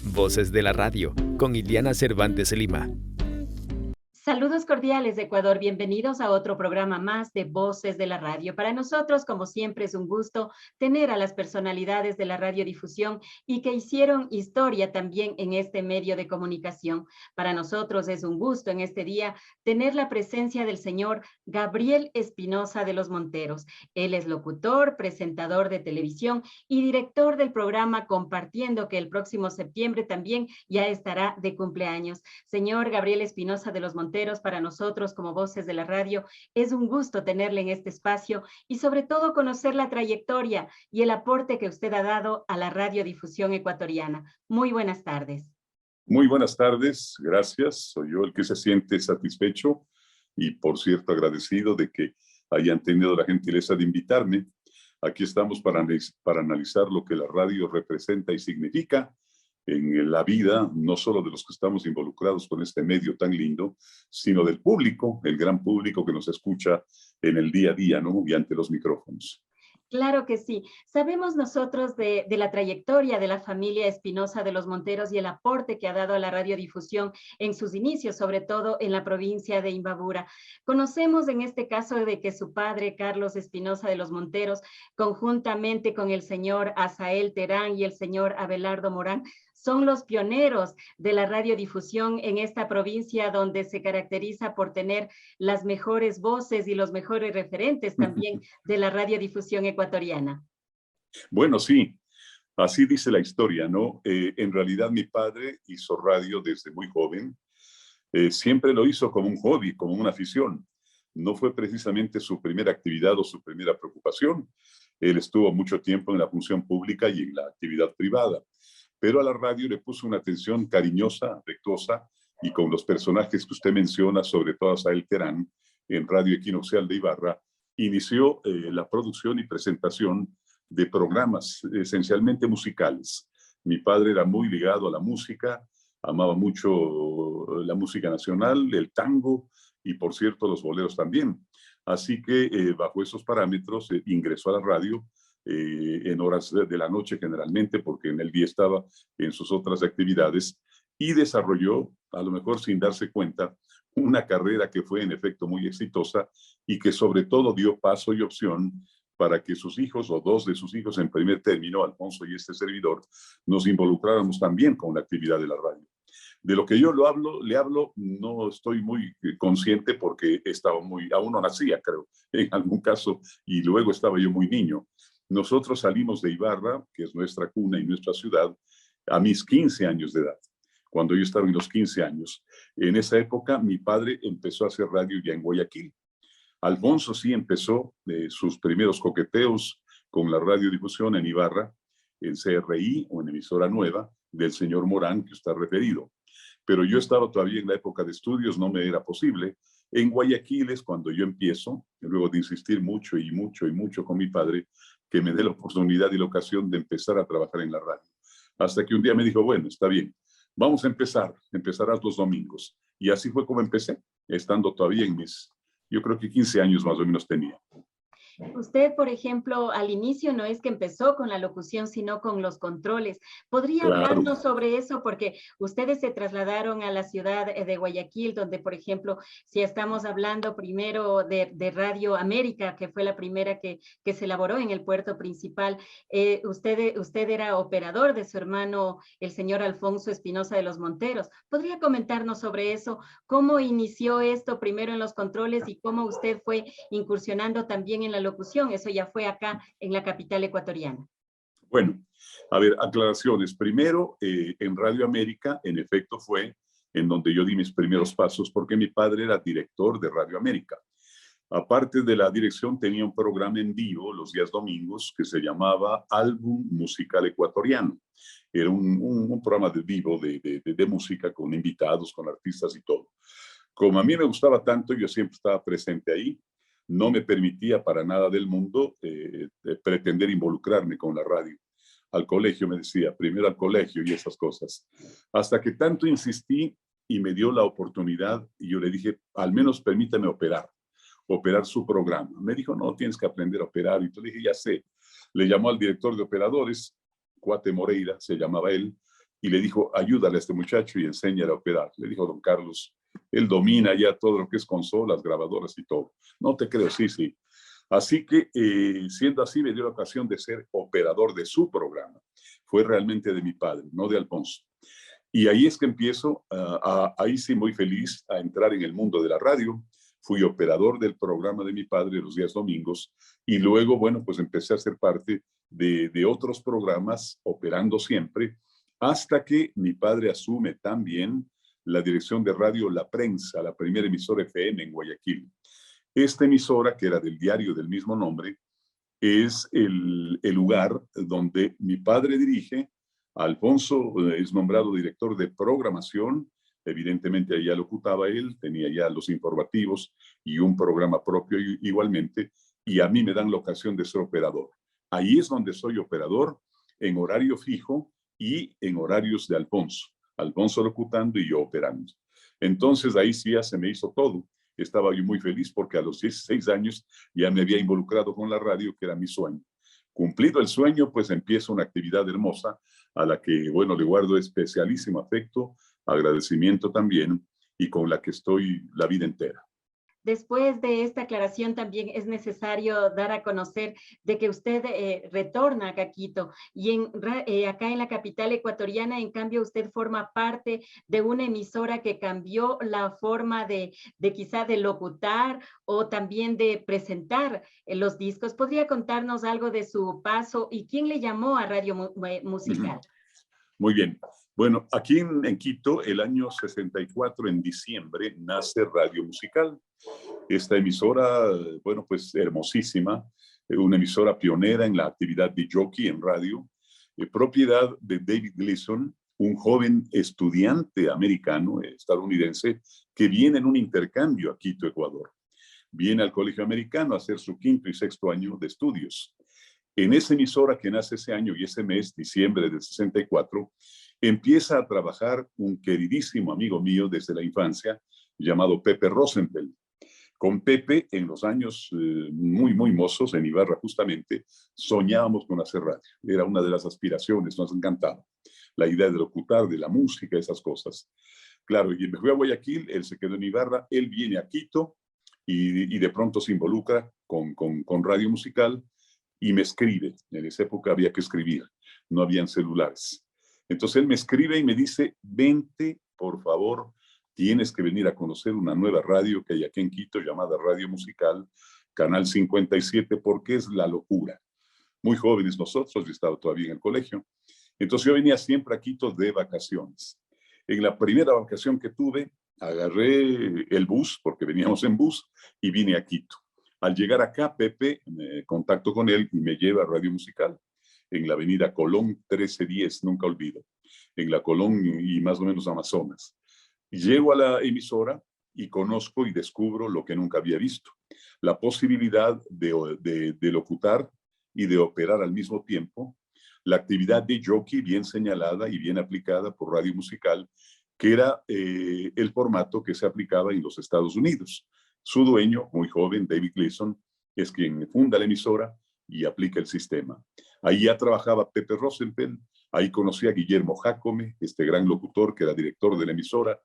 Voces de la Radio, con Iliana Cervantes Lima. Saludos cordiales de Ecuador, bienvenidos a otro programa más de Voces de la Radio. Para nosotros, como siempre, es un gusto tener a las personalidades de la radiodifusión y que hicieron historia también en este medio de comunicación. Para nosotros es un gusto en este día tener la presencia del señor Gabriel Espinosa de los Monteros. Él es locutor, presentador de televisión y director del programa Compartiendo, que el próximo septiembre también ya estará de cumpleaños. Señor Gabriel Espinosa de los Monteros, para nosotros como Voces de la Radio es un gusto tenerle en este espacio y sobre todo conocer la trayectoria y el aporte que usted ha dado a la radiodifusión ecuatoriana. Muy buenas tardes. Muy buenas tardes, gracias. Soy yo el que se siente satisfecho y, por cierto, agradecido de que hayan tenido la gentileza de invitarme. Aquí estamos para analizar lo que la radio representa y significa en la vida, no solo de los que estamos involucrados con este medio tan lindo, sino del público, el gran público que nos escucha en el día a día, ¿no? Y ante los micrófonos. Claro que sí. Sabemos nosotros de la trayectoria de la familia Espinosa de los Monteros y el aporte que ha dado a la radiodifusión en sus inicios, sobre todo en la provincia de Imbabura. Conocemos en este caso de que su padre, Carlos Espinosa de los Monteros, conjuntamente con el señor Asael Terán y el señor Abelardo Morán, son los pioneros de la radiodifusión en esta provincia donde se caracteriza por tener las mejores voces y los mejores referentes también de la radiodifusión ecuatoriana. Bueno, sí, así dice la historia, ¿no? En realidad mi padre hizo radio desde muy joven. Siempre lo hizo como un hobby, como una afición. No fue precisamente su primera actividad o su primera preocupación. Él estuvo mucho tiempo en la función pública y en la actividad privada, pero a la radio le puso una atención cariñosa, afectuosa, y con los personajes que usted menciona, sobre todo a Asael Terán, en Radio Equinoccial de Ibarra, inició la producción y presentación de programas esencialmente musicales. Mi padre era muy ligado a la música, amaba mucho la música nacional, el tango y, por cierto, los boleros también. Así que bajo esos parámetros ingresó a la radio en horas de la noche generalmente, porque en el día estaba en sus otras actividades, y desarrolló, a lo mejor sin darse cuenta, una carrera que fue en efecto muy exitosa y que sobre todo dio paso y opción para que sus hijos o dos de sus hijos en primer término, Alfonso y este servidor, nos involucráramos también con la actividad de la radio. De lo que yo le hablo, no estoy muy consciente porque estaba aún no nacía, creo, en algún caso, y luego estaba yo muy niño. Nosotros salimos de Ibarra, que es nuestra cuna y nuestra ciudad, a mis 15 años de edad, cuando yo estaba en los 15 años. En esa época, mi padre empezó a hacer radio ya en Guayaquil. Alfonso sí empezó sus primeros coqueteos con la radiodifusión en Ibarra, en CRI o en emisora nueva del señor Morán, que está referido. Pero yo estaba todavía en la época de estudios, no me era posible. En Guayaquil es cuando yo empiezo, luego de insistir mucho y mucho y mucho con mi padre, que me dé la oportunidad y la ocasión de empezar a trabajar en la radio. Hasta que un día me dijo, bueno, está bien, vamos a empezarás los domingos. Y así fue como empecé, estando todavía en yo creo que 15 años más o menos tenía. Usted, por ejemplo, al inicio no es que empezó con la locución, sino con los controles. ¿Podría hablarnos sobre eso? Porque ustedes se trasladaron a la ciudad de Guayaquil, donde, por ejemplo, si estamos hablando primero de Radio América, que fue la primera que se elaboró en el puerto principal, usted era operador de su hermano, el señor Alfonso Espinosa de los Monteros. ¿Podría comentarnos sobre eso? ¿Cómo inició esto primero en los controles y cómo usted fue incursionando también en la locución? Eso ya fue acá en la capital ecuatoriana. Bueno, a ver, aclaraciones. Primero, en Radio América, en efecto, fue en donde yo di mis primeros pasos porque mi padre era director de Radio América. Aparte de la dirección, tenía un programa en vivo los días domingos que se llamaba Álbum Musical Ecuatoriano. Era un programa de vivo de música con invitados, con artistas y todo. Como a mí me gustaba tanto, yo siempre estaba presente ahí. No me permitía para nada del mundo pretender involucrarme con la radio. Al colegio me decía, primero al colegio y esas cosas. Hasta que tanto insistí y me dio la oportunidad y yo le dije, al menos permítame operar su programa. Me dijo, no, tienes que aprender a operar. Y yo le dije, ya sé. Le llamó al director de operadores, Cuate Moreira, se llamaba él, y le dijo, ayúdale a este muchacho y enséñale a operar. Le dijo, don Carlos, él domina ya todo lo que es consolas, grabadoras y todo. No te creo, sí, sí. Así que, siendo así, me dio la ocasión de ser operador de su programa. Fue realmente de mi padre, no de Alfonso. Y ahí es que empiezo, ahí sí muy feliz, a entrar en el mundo de la radio. Fui operador del programa de mi padre los días domingos y luego, bueno, pues empecé a ser parte de otros programas, operando siempre, hasta que mi padre asume también la dirección de radio La Prensa, la primera emisora FM en Guayaquil. Esta emisora, que era del diario del mismo nombre, es el lugar donde mi padre dirige. Alfonso es nombrado director de programación. Evidentemente allá locutaba él, tenía ya los informativos y un programa propio igualmente, y a mí me dan la ocasión de ser operador. Ahí es donde soy operador, en horario fijo y en horarios de Alfonso. Alfonso locutando y yo operando. Entonces ahí sí ya se me hizo todo. Estaba yo muy feliz porque a los 16 años ya me había involucrado con la radio, que era mi sueño. Cumplido el sueño, pues empieza una actividad hermosa a la que, bueno, le guardo especialísimo afecto, agradecimiento también, y con la que estoy la vida entera. Después de esta aclaración también es necesario dar a conocer de que usted retorna a Quito y acá en la capital ecuatoriana, en cambio, usted forma parte de una emisora que cambió la forma de quizá de locutar o también de presentar los discos. ¿Podría contarnos algo de su paso y quién le llamó a Radio Musical? Muy bien. Bueno, aquí en Quito, el año 64, en diciembre, nace Radio Musical. Esta emisora, bueno, pues hermosísima, una emisora pionera en la actividad de jockey en radio, propiedad de David Gleason, un joven estudiante americano, estadounidense, que viene en un intercambio a Quito, Ecuador. Viene al colegio americano a hacer su quinto y sexto año de estudios. En esa emisora que nace ese año y ese mes, diciembre del 64, empieza a trabajar un queridísimo amigo mío desde la infancia, llamado Pepe Rosenfeld. Con Pepe, en los años muy mozos, en Ibarra justamente, soñábamos con hacer radio. Era una de las aspiraciones, nos encantaba. La idea de locutar, de la música, esas cosas. Claro, y me fui a Guayaquil, él se quedó en Ibarra, él viene a Quito y de pronto se involucra con Radio Musical y me escribe. En esa época había que escribir, no habían celulares. Entonces él me escribe y me dice, vente, por favor, tienes que venir a conocer una nueva radio que hay aquí en Quito llamada Radio Musical, Canal 57, porque es la locura. Muy jóvenes nosotros, yo estaba todavía en el colegio. Entonces yo venía siempre a Quito de vacaciones. En la primera vacación que tuve, agarré el bus, porque veníamos en bus, y vine a Quito. Al llegar acá, Pepe, me contacto con él y me lleva a Radio Musical en la avenida Colón 1310, nunca olvido, en la Colón y más o menos Amazonas. Llego a la emisora y conozco y descubro lo que nunca había visto, la posibilidad de locutar y de operar al mismo tiempo, la actividad de jockey bien señalada y bien aplicada por Radio Musical, que era el formato que se aplicaba en los Estados Unidos. Su dueño, muy joven, David Gleason, es quien funda la emisora y aplica el sistema. Ahí ya trabajaba Pepe Rosenfeld, ahí conocí a Guillermo Jácome, este gran locutor que era director de la emisora.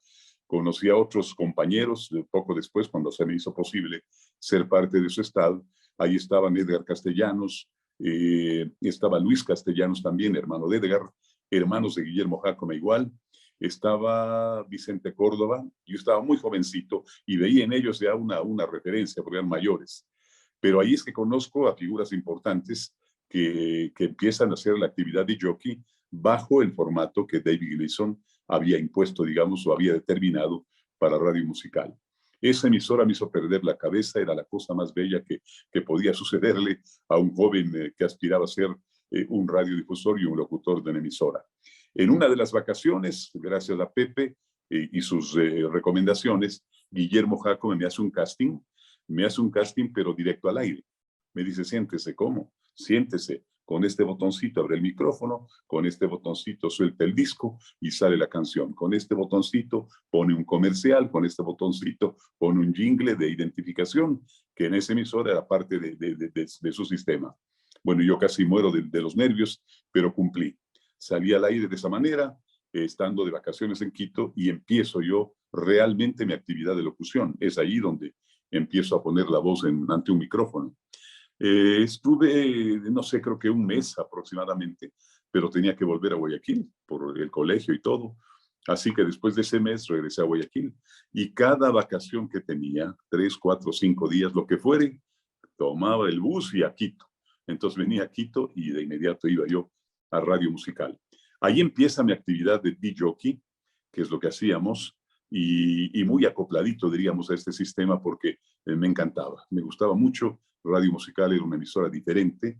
Conocí a otros compañeros poco después, cuando se me hizo posible ser parte de su staff. Ahí estaban Edgar Castellanos, estaba Luis Castellanos también, hermano de Edgar, hermanos de Guillermo Jácome igual. Estaba Vicente Córdoba, yo estaba muy jovencito y veía en ellos ya una referencia, porque eran mayores. Pero ahí es que conozco a figuras importantes que empiezan a hacer la actividad de jockey bajo el formato que David Gleason había impuesto, digamos, o había determinado para Radio Musical. Esa emisora me hizo perder la cabeza, era la cosa más bella que podía sucederle a un joven que aspiraba a ser un radiodifusor y un locutor de una emisora. En una de las vacaciones, gracias a Pepe y sus recomendaciones, Guillermo Jácome me hace un casting pero directo al aire. Me dice, siéntese, ¿cómo? Siéntese, con este botoncito abre el micrófono, con este botoncito suelta el disco y sale la canción. Con este botoncito pone un comercial, con este botoncito pone un jingle de identificación, que en ese emisor era parte de su sistema. Bueno, yo casi muero de los nervios, pero cumplí. Salí al aire de esa manera, estando de vacaciones en Quito, y empiezo yo realmente mi actividad de locución. Es ahí donde empiezo a poner la voz ante un micrófono. Estuve, no sé, creo que un mes aproximadamente, pero tenía que volver a Guayaquil por el colegio y todo. Así que después de ese mes regresé a Guayaquil y cada vacación que tenía, 3, 4, 5 días, lo que fuere, tomaba el bus y a Quito. Entonces venía a Quito y de inmediato iba yo a Radio Musical. Ahí empieza mi actividad de DJ, que es lo que hacíamos, y muy acopladito, diríamos, a este sistema porque me encantaba. Me gustaba mucho. Radio Musical era una emisora diferente,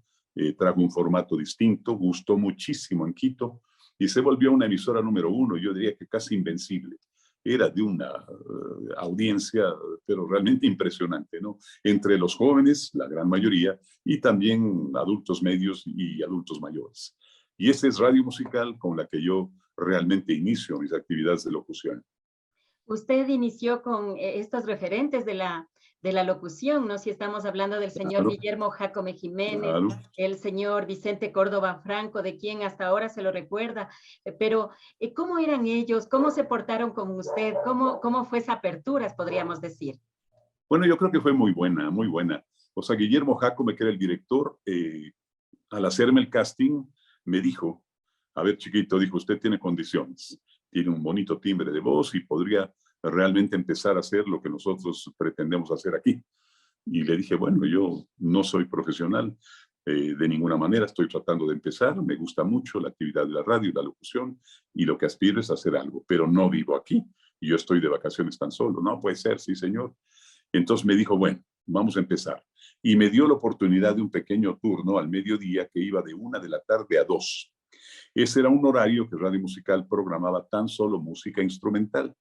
trajo un formato distinto, gustó muchísimo en Quito y se volvió una emisora número 1, yo diría que casi invencible. Era de una audiencia, pero realmente impresionante, ¿no? Entre los jóvenes, la gran mayoría, y también adultos medios y adultos mayores. Y esta es Radio Musical con la que yo realmente inicio mis actividades de locución. Usted inició con estos referentes de la locución, ¿no? Si estamos hablando del señor Guillermo Jácome Jiménez, el señor Vicente Córdoba Franco, de quien hasta ahora se lo recuerda, pero ¿cómo eran ellos? ¿Cómo se portaron con usted? ¿Cómo fue esa apertura, podríamos decir? Bueno, yo creo que fue muy buena, muy buena. O sea, Guillermo Jácome, que era el director, al hacerme el casting, me dijo, a ver, chiquito, dijo, usted tiene condiciones, tiene un bonito timbre de voz y podría realmente empezar a hacer lo que nosotros pretendemos hacer aquí. Y le dije, bueno, yo no soy profesional de ninguna manera, estoy tratando de empezar, me gusta mucho la actividad de la radio, la locución, y lo que aspiro es hacer algo, pero no vivo aquí, y yo estoy de vacaciones tan solo. No puede ser, sí, señor. Entonces me dijo, bueno, vamos a empezar. Y me dio la oportunidad de un pequeño turno al mediodía que iba de 1 de la tarde a 2. Ese era un horario que Radio Musical programaba tan solo música instrumental.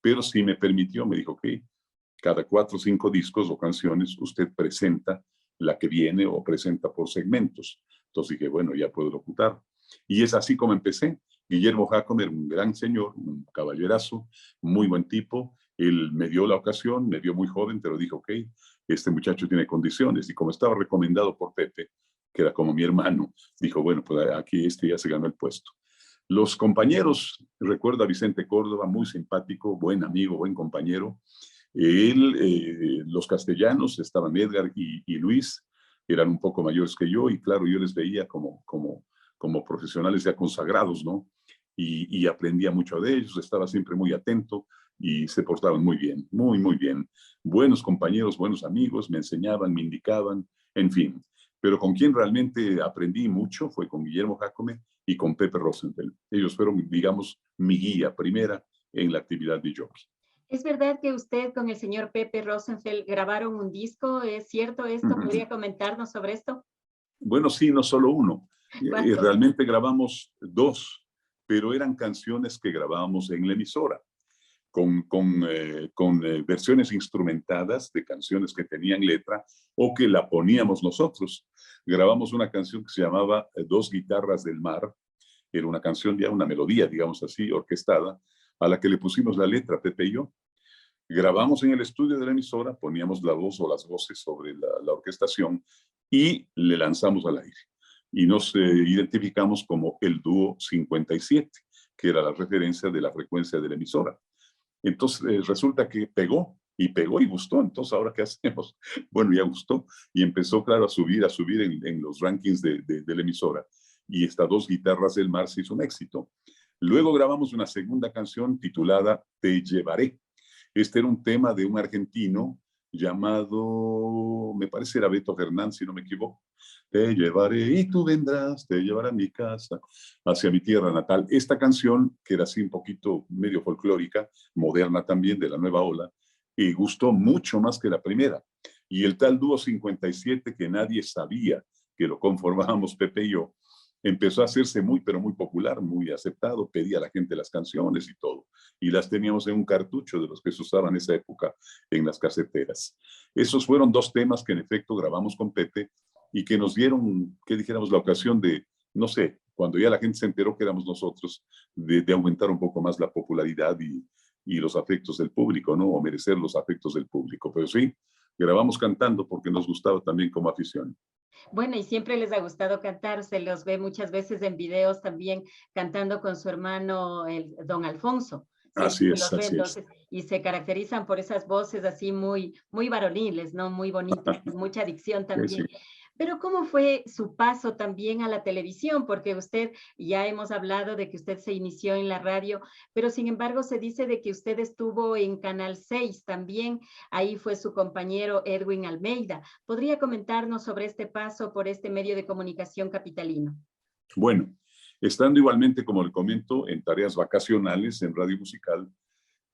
Pero sí me permitió, me dijo que cada 4 o 5 discos o canciones usted presenta la que viene o presenta por segmentos. Entonces dije, bueno, ya puedo locutar. Y es así como empecé. Guillermo Jácome era un gran señor, un caballerazo, muy buen tipo. Él me dio la ocasión, me vio muy joven, pero dijo, ok, este muchacho tiene condiciones. Y como estaba recomendado por Pepe, que era como mi hermano, dijo, bueno, pues aquí este ya se ganó el puesto. Los compañeros, recuerdo a Vicente Córdoba, muy simpático, buen amigo, buen compañero. Los castellanos, estaban Edgar y Luis, eran un poco mayores que yo y claro, yo les veía como profesionales ya consagrados, ¿no? Y aprendía mucho de ellos, estaba siempre muy atento y se portaban muy bien, muy, muy bien. Buenos compañeros, buenos amigos, me enseñaban, me indicaban, en fin. Pero con quien realmente aprendí mucho fue con Guillermo Jácome y con Pepe Rosenfeld. Ellos fueron, digamos, mi guía primera en la actividad de jockey. ¿Es verdad que usted con el señor Pepe Rosenfeld grabaron un disco? ¿Es cierto esto? ¿Podría comentarnos sobre esto? Bueno, sí, no solo uno. Realmente grabamos 2, pero eran canciones que grabábamos en la emisora, con versiones instrumentadas de canciones que tenían letra o que la poníamos nosotros. Grabamos una canción que se llamaba Dos guitarras del mar. Era una canción ya, una melodía, digamos así, orquestada, a la que le pusimos la letra, Pepe y yo. Grabamos en el estudio de la emisora, poníamos la voz o las voces sobre la orquestación y le lanzamos al aire. Y nos identificamos como el dúo 57, que era la referencia de la frecuencia de la emisora. Entonces resulta que pegó y gustó. Entonces, ¿ahora qué hacemos? Bueno, ya gustó y empezó, claro, a subir en los rankings de la emisora. Y estas Dos guitarras del mar se hizo un éxito. Luego grabamos una segunda canción titulada Te llevaré. Este era un tema de un argentino llamado, me parece era Beto Fernández, si no me equivoco. Te llevaré y tú vendrás, te llevaré a mi casa, hacia mi tierra natal. Esta canción, que era así un poquito medio folclórica, moderna también, de la nueva ola, y gustó mucho más que la primera. Y el tal dúo 57, que nadie sabía que lo conformábamos Pepe y yo, empezó a hacerse muy, pero muy popular, muy aceptado, pedía a la gente las canciones y todo, y las teníamos en un cartucho de los que se usaban en esa época en las caseteras. Esos fueron 2 temas que en efecto grabamos con Pepe y que nos dieron, que dijéramos, la ocasión de, no sé, cuando ya la gente se enteró que éramos nosotros, de aumentar un poco más la popularidad y los afectos del público, ¿no? O merecer los afectos del público. Pero sí, grabamos cantando porque nos gustaba también como afición. Bueno, y siempre les ha gustado cantar, se los ve muchas veces en videos también cantando con su hermano, el don Alfonso. Siempre Así se es, los ve, así es. entonces, y se caracterizan por esas voces así muy, muy varoniles, ¿no? Muy bonitas, con mucha dicción Sí, sí. también. Pero ¿cómo fue su paso también a la televisión? Porque usted, ya hemos hablado de que usted se inició en la radio, pero sin embargo se dice de que usted estuvo en Canal 6 también, ahí fue su compañero Edwin Almeida. ¿Podría comentarnos sobre este paso por este medio de comunicación capitalino? Bueno, estando igualmente, como le comento, en tareas vacacionales en Radio Musical,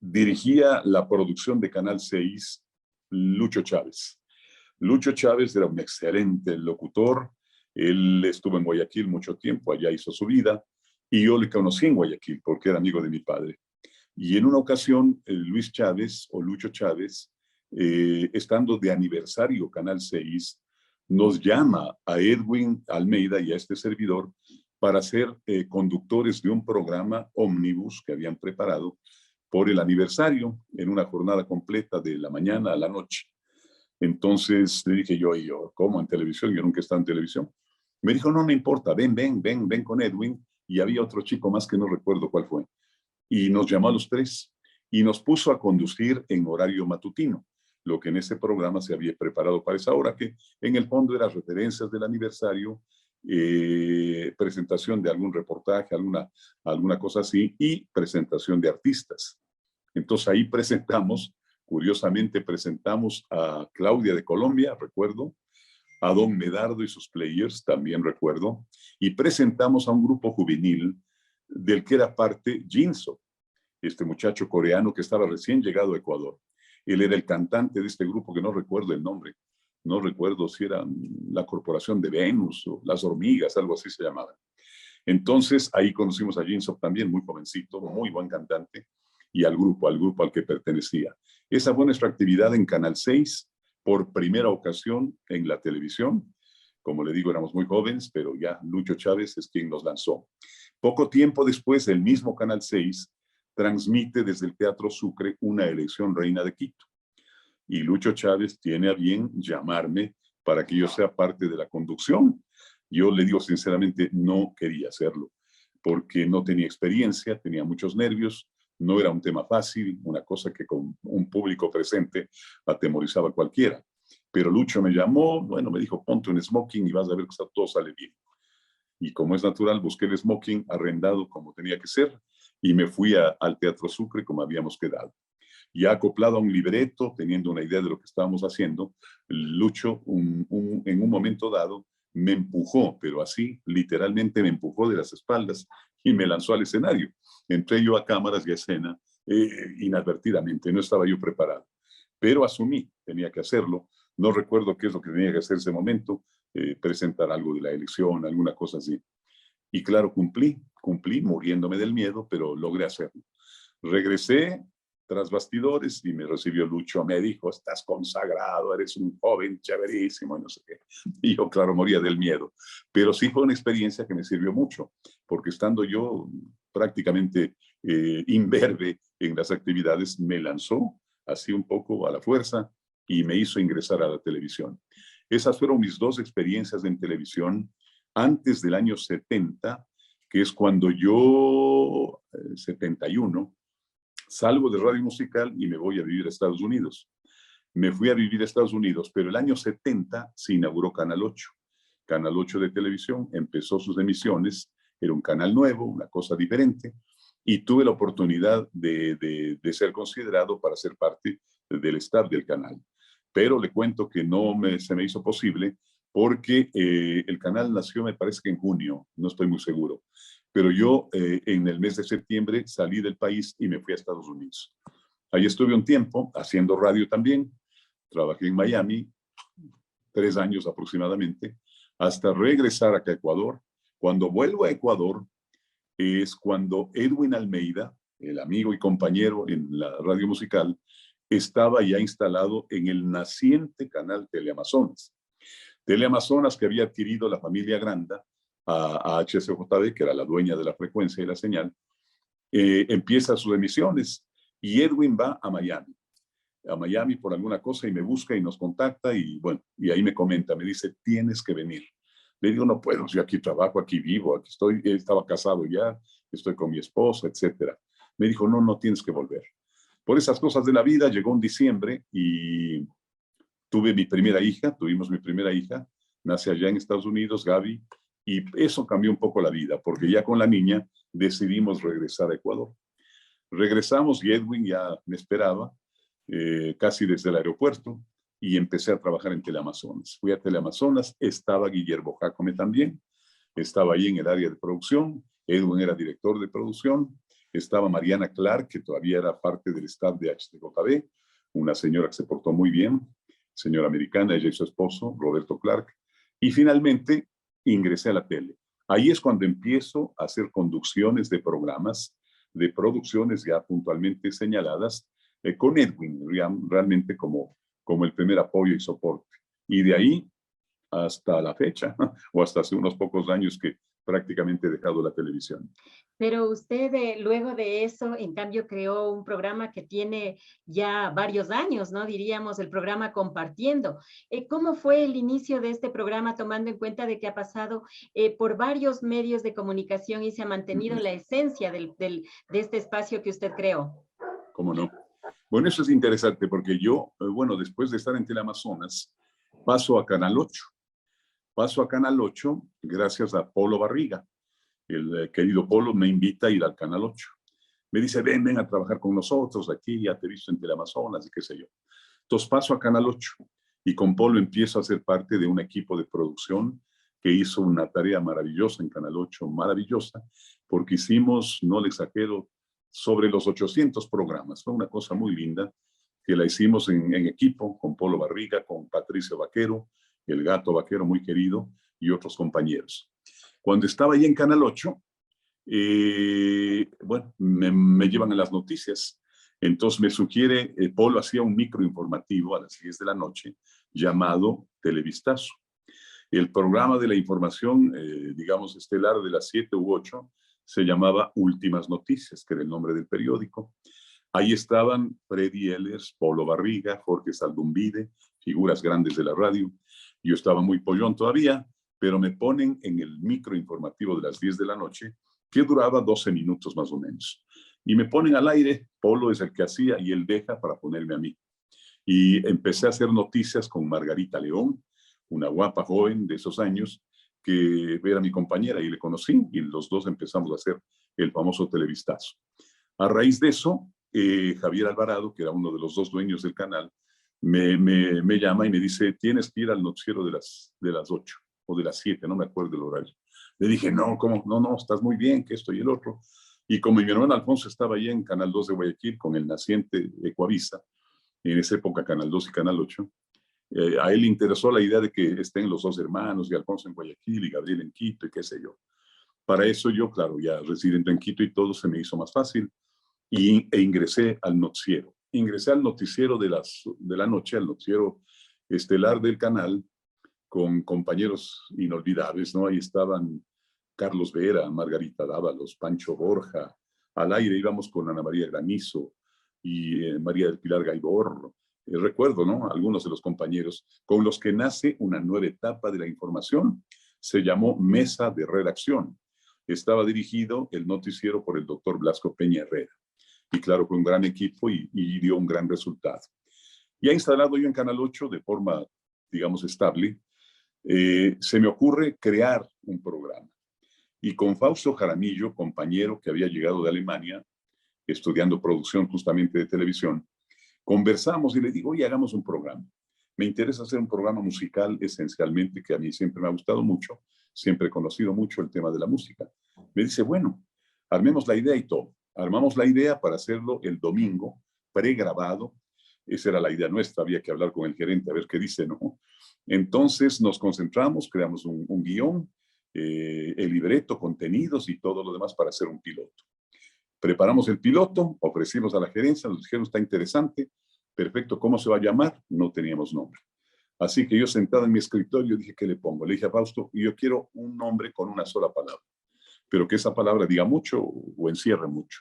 dirigía la producción de Canal 6 Lucho Chávez. Lucho Chávez era un excelente locutor. Él estuvo en Guayaquil mucho tiempo, allá hizo su vida, y yo le conocí en Guayaquil porque era amigo de mi padre. Y en una ocasión, Luis Chávez o Lucho Chávez, estando de aniversario Canal 6, nos llama a Edwin Almeida y a este servidor para ser conductores de un programa ómnibus que habían preparado por el aniversario en una jornada completa de la mañana a la noche. Entonces le dije yo, ¿cómo en televisión? Yo nunca he estado en televisión. Me dijo, no, no importa, ven con Edwin. Y había otro chico más que no recuerdo cuál fue. Y nos llamó a los tres y nos puso a conducir en horario matutino, lo que en ese programa se había preparado para esa hora, que en el fondo eran referencias del aniversario, presentación de algún reportaje, alguna cosa así, y presentación de artistas. Entonces ahí curiosamente presentamos a Claudia de Colombia, recuerdo, a Don Medardo y sus players, también recuerdo, y presentamos a un grupo juvenil del que era parte Jinso, este muchacho coreano que estaba recién llegado a Ecuador. Él era el cantante de este grupo que no recuerdo el nombre. No recuerdo si era la Corporación de Venus o Las Hormigas, algo así se llamaba. Entonces ahí conocimos a Jinso también, muy jovencito, muy buen cantante, y al grupo al que pertenecía. Esa fue nuestra actividad en Canal 6, por primera ocasión en la televisión. Como le digo, éramos muy jóvenes, pero ya Lucho Chávez es quien nos lanzó. Poco tiempo después, el mismo Canal 6 transmite desde el Teatro Sucre una elección reina de Quito. Y Lucho Chávez tiene a bien llamarme para que yo sea parte de la conducción. Yo le digo sinceramente, no quería hacerlo, porque no tenía experiencia, tenía muchos nervios, no era un tema fácil, una cosa que con un público presente atemorizaba a cualquiera. Pero Lucho me llamó, bueno, me dijo, ponte un smoking y vas a ver que todo sale bien. Y como es natural, busqué el smoking arrendado como tenía que ser y me fui al Teatro Sucre como habíamos quedado. Ya acoplado a un libreto, teniendo una idea de lo que estábamos haciendo, Lucho en un momento dado me empujó, pero así literalmente me empujó de las espaldas y me lanzó al escenario. Entré yo a cámaras y a escena inadvertidamente, no estaba yo preparado, pero asumí, tenía que hacerlo. No recuerdo qué es lo que tenía que hacer en ese momento, presentar algo de la elección, alguna cosa así. Y claro, cumplí muriéndome del miedo, pero logré hacerlo. Regresé tras bastidores y me recibió Lucho, me dijo, estás consagrado, eres un joven chéverísimo, y no sé qué. Y yo, claro, moría del miedo. Pero sí fue una experiencia que me sirvió mucho, porque estando yo prácticamente imberbe en las actividades, me lanzó así un poco a la fuerza y me hizo ingresar a la televisión. Esas fueron mis dos experiencias en televisión antes del año 70, que es cuando yo, 71, salgo de Radio Musical y me voy a vivir a Estados Unidos. Me fui a vivir a Estados Unidos, pero el año 70 se inauguró Canal 8. Canal 8 de televisión empezó sus emisiones, era un canal nuevo, una cosa diferente, y tuve la oportunidad de ser considerado para ser parte del staff del canal. Pero le cuento que se me hizo posible porque el canal nació, me parece que en junio, no estoy muy seguro. Pero yo en el mes de septiembre salí del país y me fui a Estados Unidos. Ahí estuve un tiempo haciendo radio también. Trabajé en Miami, 3 años aproximadamente, hasta regresar acá a Ecuador. Cuando vuelvo a Ecuador es cuando Edwin Almeida, el amigo y compañero en la radio musical, estaba ya instalado en el naciente canal Teleamazonas. Teleamazonas que había adquirido la familia Granda a HCJB, que era la dueña de la frecuencia y la señal, empieza sus emisiones y Edwin va a Miami. a Miami por alguna cosa y me busca y nos contacta y bueno, y ahí me comenta, me dice, tienes que venir. Le digo, no puedo, yo aquí trabajo, aquí vivo, aquí estoy, estaba casado ya, estoy con mi esposa, etcétera. Me dijo, no, no tienes que volver. Por esas cosas de la vida, llegó un diciembre y tuvimos mi primera hija, nace allá en Estados Unidos, Gaby, y eso cambió un poco la vida, porque ya con la niña decidimos regresar a Ecuador. Regresamos y Edwin ya me esperaba, casi desde el aeropuerto, y empecé a trabajar en Teleamazonas. Fui a Teleamazonas, estaba Guillermo Jacome también, estaba ahí en el área de producción, Edwin era director de producción, estaba Mariana Clark, que todavía era parte del staff de HTJB, una señora que se portó muy bien, señora americana, ella y su esposo, Roberto Clark, y finalmente ingresé a la tele. Ahí es cuando empiezo a hacer conducciones de programas, de producciones ya puntualmente señaladas, con Edwin, realmente como el primer apoyo y soporte. Y de ahí hasta la fecha, o hasta hace unos pocos años que prácticamente he dejado la televisión. Pero usted luego de eso, en cambio, creó un programa que tiene ya varios años, ¿no? Diríamos el programa Compartiendo. ¿Cómo fue el inicio de este programa, tomando en cuenta de que ha pasado por varios medios de comunicación y se ha mantenido la esencia de este espacio que usted creó? ¿Cómo no? Bueno, eso es interesante porque yo, bueno, después de estar en Teleamazonas, paso a Canal 8. Paso a Canal 8 gracias a Polo Barriga. El querido Polo me invita a ir al Canal 8. Me dice, ven a trabajar con nosotros, aquí ya te he visto en Teleamazonas y qué sé yo. Entonces paso a Canal 8 y con Polo empiezo a ser parte de un equipo de producción que hizo una tarea maravillosa en Canal 8, maravillosa, porque hicimos, no le exagero, sobre los 800 programas. Fue una cosa muy linda que la hicimos en equipo con Polo Barriga, con Patricio Vaquero, el gato Vaquero muy querido y otros compañeros. Cuando estaba ahí en Canal 8, bueno, me llevan a las noticias. Entonces me sugiere, Polo hacía un microinformativo a las 10 de la noche llamado Televistazo. El programa de la información, digamos, estelar de las 7 u 8 se llamaba Últimas Noticias, que era el nombre del periódico. Ahí estaban Freddy Ehlers, Polo Barriga, Jorge Saldumbide, figuras grandes de la radio. Yo estaba muy pollón todavía, pero me ponen en el microinformativo de las 10 de la noche, que duraba 12 minutos más o menos. Y me ponen al aire, Polo es el que hacía y él deja para ponerme a mí. Y empecé a hacer noticias con Margarita León, una guapa joven de esos años, que era mi compañera y le conocí, y los dos empezamos a hacer el famoso Televistazo. A raíz de eso, Javier Alvarado, que era uno de los dos dueños del canal, me llama y me dice, tienes que ir al noticiero de las 8 o de las 7, no me acuerdo el horario. Le dije, no, ¿cómo? No, estás muy bien, que esto y el otro. Y como mi hermano Alfonso estaba ahí en Canal 2 de Guayaquil con el naciente Ecuavisa, en esa época Canal 2 y Canal 8, a él le interesó la idea de que estén los dos hermanos, y Alfonso en Guayaquil y Gabriel en Quito y qué sé yo. Para eso yo, claro, ya residente en Quito y todo se me hizo más fácil e ingresé al noticiero. Ingresé al noticiero de la noche, al noticiero estelar del canal, con compañeros inolvidables, ¿no? Ahí estaban Carlos Vera, Margarita Dávalos, Pancho Borja. Al aire íbamos con Ana María Granizo y María del Pilar Gaibor. Recuerdo, ¿no? Algunos de los compañeros con los que nace una nueva etapa de la información. Se llamó Mesa de Redacción. Estaba dirigido el noticiero por el doctor Blasco Peña Herrera. Y claro, fue un gran equipo y dio un gran resultado. Ya instalado yo en Canal 8 de forma, digamos, estable, se me ocurre crear un programa. Y con Fausto Jaramillo, compañero que había llegado de Alemania, estudiando producción justamente de televisión, conversamos y le digo, oye, hagamos un programa. Me interesa hacer un programa musical esencialmente, que a mí siempre me ha gustado mucho, siempre he conocido mucho el tema de la música. Me dice, bueno, armemos la idea y todo. Armamos la idea para hacerlo el domingo, pregrabado. Esa era la idea nuestra, había que hablar con el gerente a ver qué dice, ¿no? Entonces nos concentramos, creamos un guión, el libreto, contenidos y todo lo demás para hacer un piloto. Preparamos el piloto, ofrecimos a la gerencia, nos dijeron, está interesante, perfecto, ¿cómo se va a llamar? No teníamos nombre. Así que yo sentado en mi escritorio dije, ¿qué le pongo? Le dije a Fausto, yo quiero un nombre con una sola palabra, pero que esa palabra diga mucho o encierre mucho.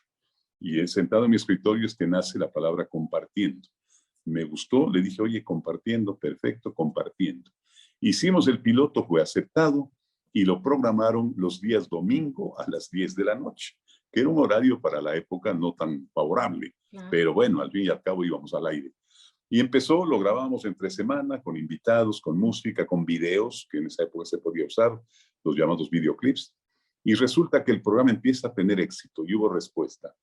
Y sentado en mi escritorio es que nace la palabra compartiendo. Me gustó, le dije, oye, compartiendo, perfecto, compartiendo. Hicimos el piloto, fue aceptado y lo programaron los días domingo a las 10 de la noche, que era un horario para la época no tan favorable, Claro. pero bueno, al fin y al cabo íbamos al aire. Y empezó, lo grabamos entre semana, con invitados, con música, con videos, que en esa época se podía usar, los llamados videoclips. Y resulta que el programa empieza a tener éxito y hubo respuesta.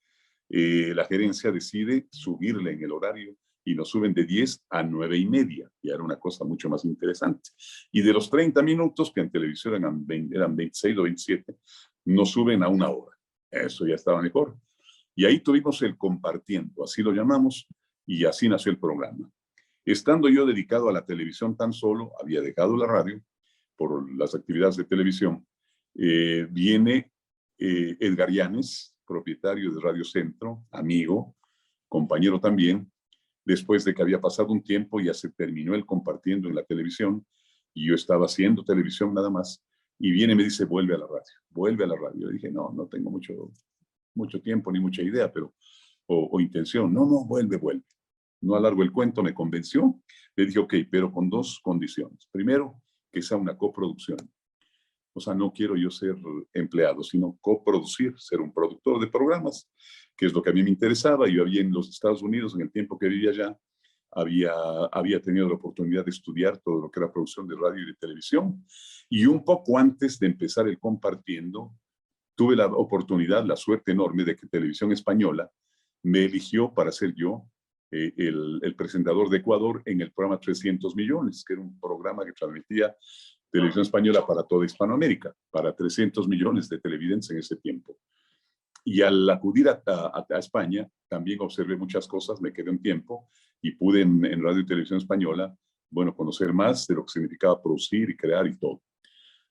La gerencia decide subirle en el horario y nos suben de 10 a 9:30. Y era una cosa mucho más interesante. Y de los 30 minutos, que en televisión eran 26 o 27, nos suben a 1 hora. Eso ya estaba mejor. Y ahí tuvimos el compartiendo, así lo llamamos, y así nació el programa. Estando yo dedicado a la televisión tan solo, había dejado la radio por las actividades de televisión, viene Edgar Llanes, propietario de Radio Centro, amigo, compañero también, después de que había pasado un tiempo, ya se terminó el compartiendo en la televisión, y yo estaba haciendo televisión nada más, y viene y me dice, vuelve a la radio, vuelve a la radio. Le dije, no tengo mucho tiempo ni mucha idea, pero, o intención. No, vuelve. No alargo el cuento, me convenció. Le dije, ok, pero con 2 condiciones. Primero, que sea una coproducción. O sea, no quiero yo ser empleado, sino coproducir, ser un productor de programas, que es lo que a mí me interesaba. Yo había en los Estados Unidos, en el tiempo que vivía allá, había tenido la oportunidad de estudiar todo lo que era producción de radio y de televisión. Y un poco antes de empezar el compartiendo, tuve la oportunidad, la suerte enorme de que Televisión Española me eligió para ser yo el presentador de Ecuador en el programa 300 millones, que era un programa que transmitía Televisión Española para toda Hispanoamérica, para 300 millones de televidentes en ese tiempo. Y al acudir a España, también observé muchas cosas, me quedé un tiempo y pude en Radio y Televisión Española, bueno, conocer más de lo que significaba producir y crear y todo.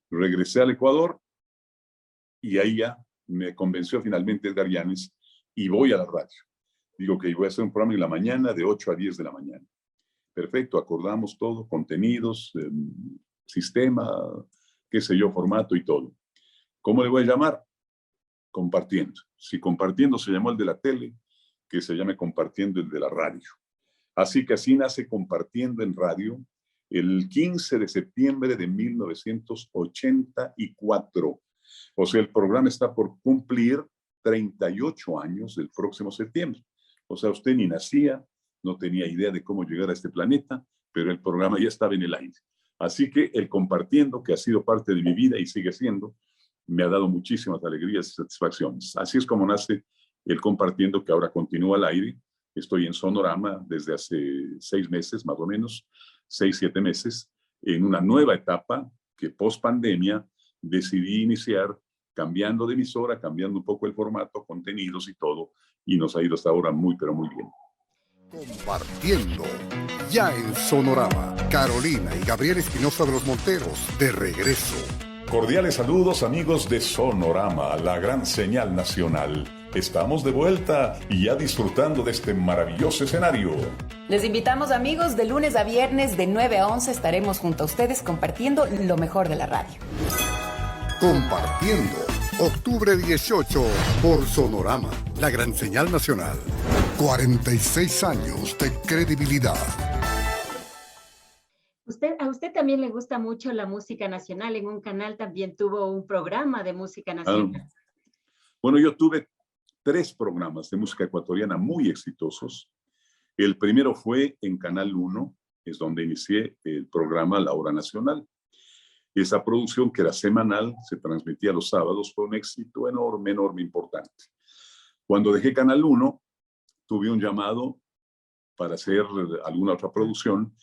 Regresé al Ecuador y ahí ya me convenció finalmente Edgar Llanes y voy a la radio. Digo que voy a hacer un programa en la mañana de 8 a 10 de la mañana. Perfecto, acordamos todo, contenidos, sistema, qué sé yo, formato y todo. ¿Cómo le voy a llamar? Compartiendo. Si compartiendo se llamó el de la tele, que se llame compartiendo el de la radio. Así que así nace Compartiendo en Radio el 15 de septiembre de 1984. O sea, el programa está por cumplir 38 años el próximo septiembre. O sea, usted ni nacía, no tenía idea de cómo llegar a este planeta, pero el programa ya estaba en el aire. Así que el Compartiendo, que ha sido parte de mi vida y sigue siendo, me ha dado muchísimas alegrías y satisfacciones. Así es como nace el Compartiendo, que ahora continúa al aire. Estoy en Sonorama desde hace 6 meses, más o menos, 6, 7 meses, en una nueva etapa que post pandemia decidí iniciar cambiando de emisora, cambiando un poco el formato, contenidos y todo, y nos ha ido hasta ahora muy, pero muy bien. Compartiendo, ya en Sonorama, Carolina y Gabriel Espinosa de los Monteros, de regreso. Cordiales saludos, amigos de Sonorama, la gran señal nacional. Estamos de vuelta y ya disfrutando de este maravilloso escenario. Les invitamos, amigos, de lunes a viernes de 9 a 11 estaremos junto a ustedes compartiendo lo mejor de la radio. Compartiendo, octubre 18, por Sonorama, la gran señal nacional. 46 años de credibilidad. A usted también le gusta mucho la música nacional. En un canal también tuvo un programa de música nacional. Bueno, yo tuve 3 programas de música ecuatoriana muy exitosos. El primero fue en Canal 1, es donde inicié el programa La Hora Nacional. Esa producción, que era semanal, se transmitía los sábados, fue un éxito enorme, importante. Cuando dejé Canal 1, tuve un llamado para hacer alguna otra producción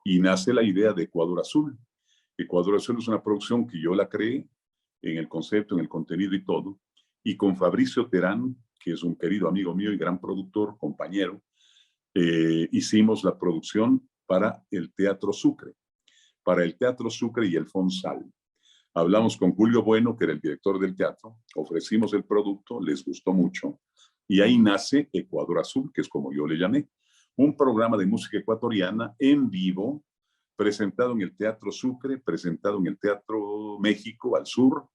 y nace la idea de Ecuador Azul. Ecuador Azul es una producción que yo la creé en el concepto, en el contenido y todo, y con Fabricio Terán, que es un querido amigo mío y gran productor, compañero, hicimos la producción para el Teatro Sucre y el Fonsal. Hablamos con Julio Bueno, que era el director del teatro, ofrecimos el producto, les gustó mucho, y ahí nace Ecuador Azul, que es como yo le llamé, un programa de música ecuatoriana en vivo, presentado en el Teatro Sucre, presentado en el Teatro México al sur,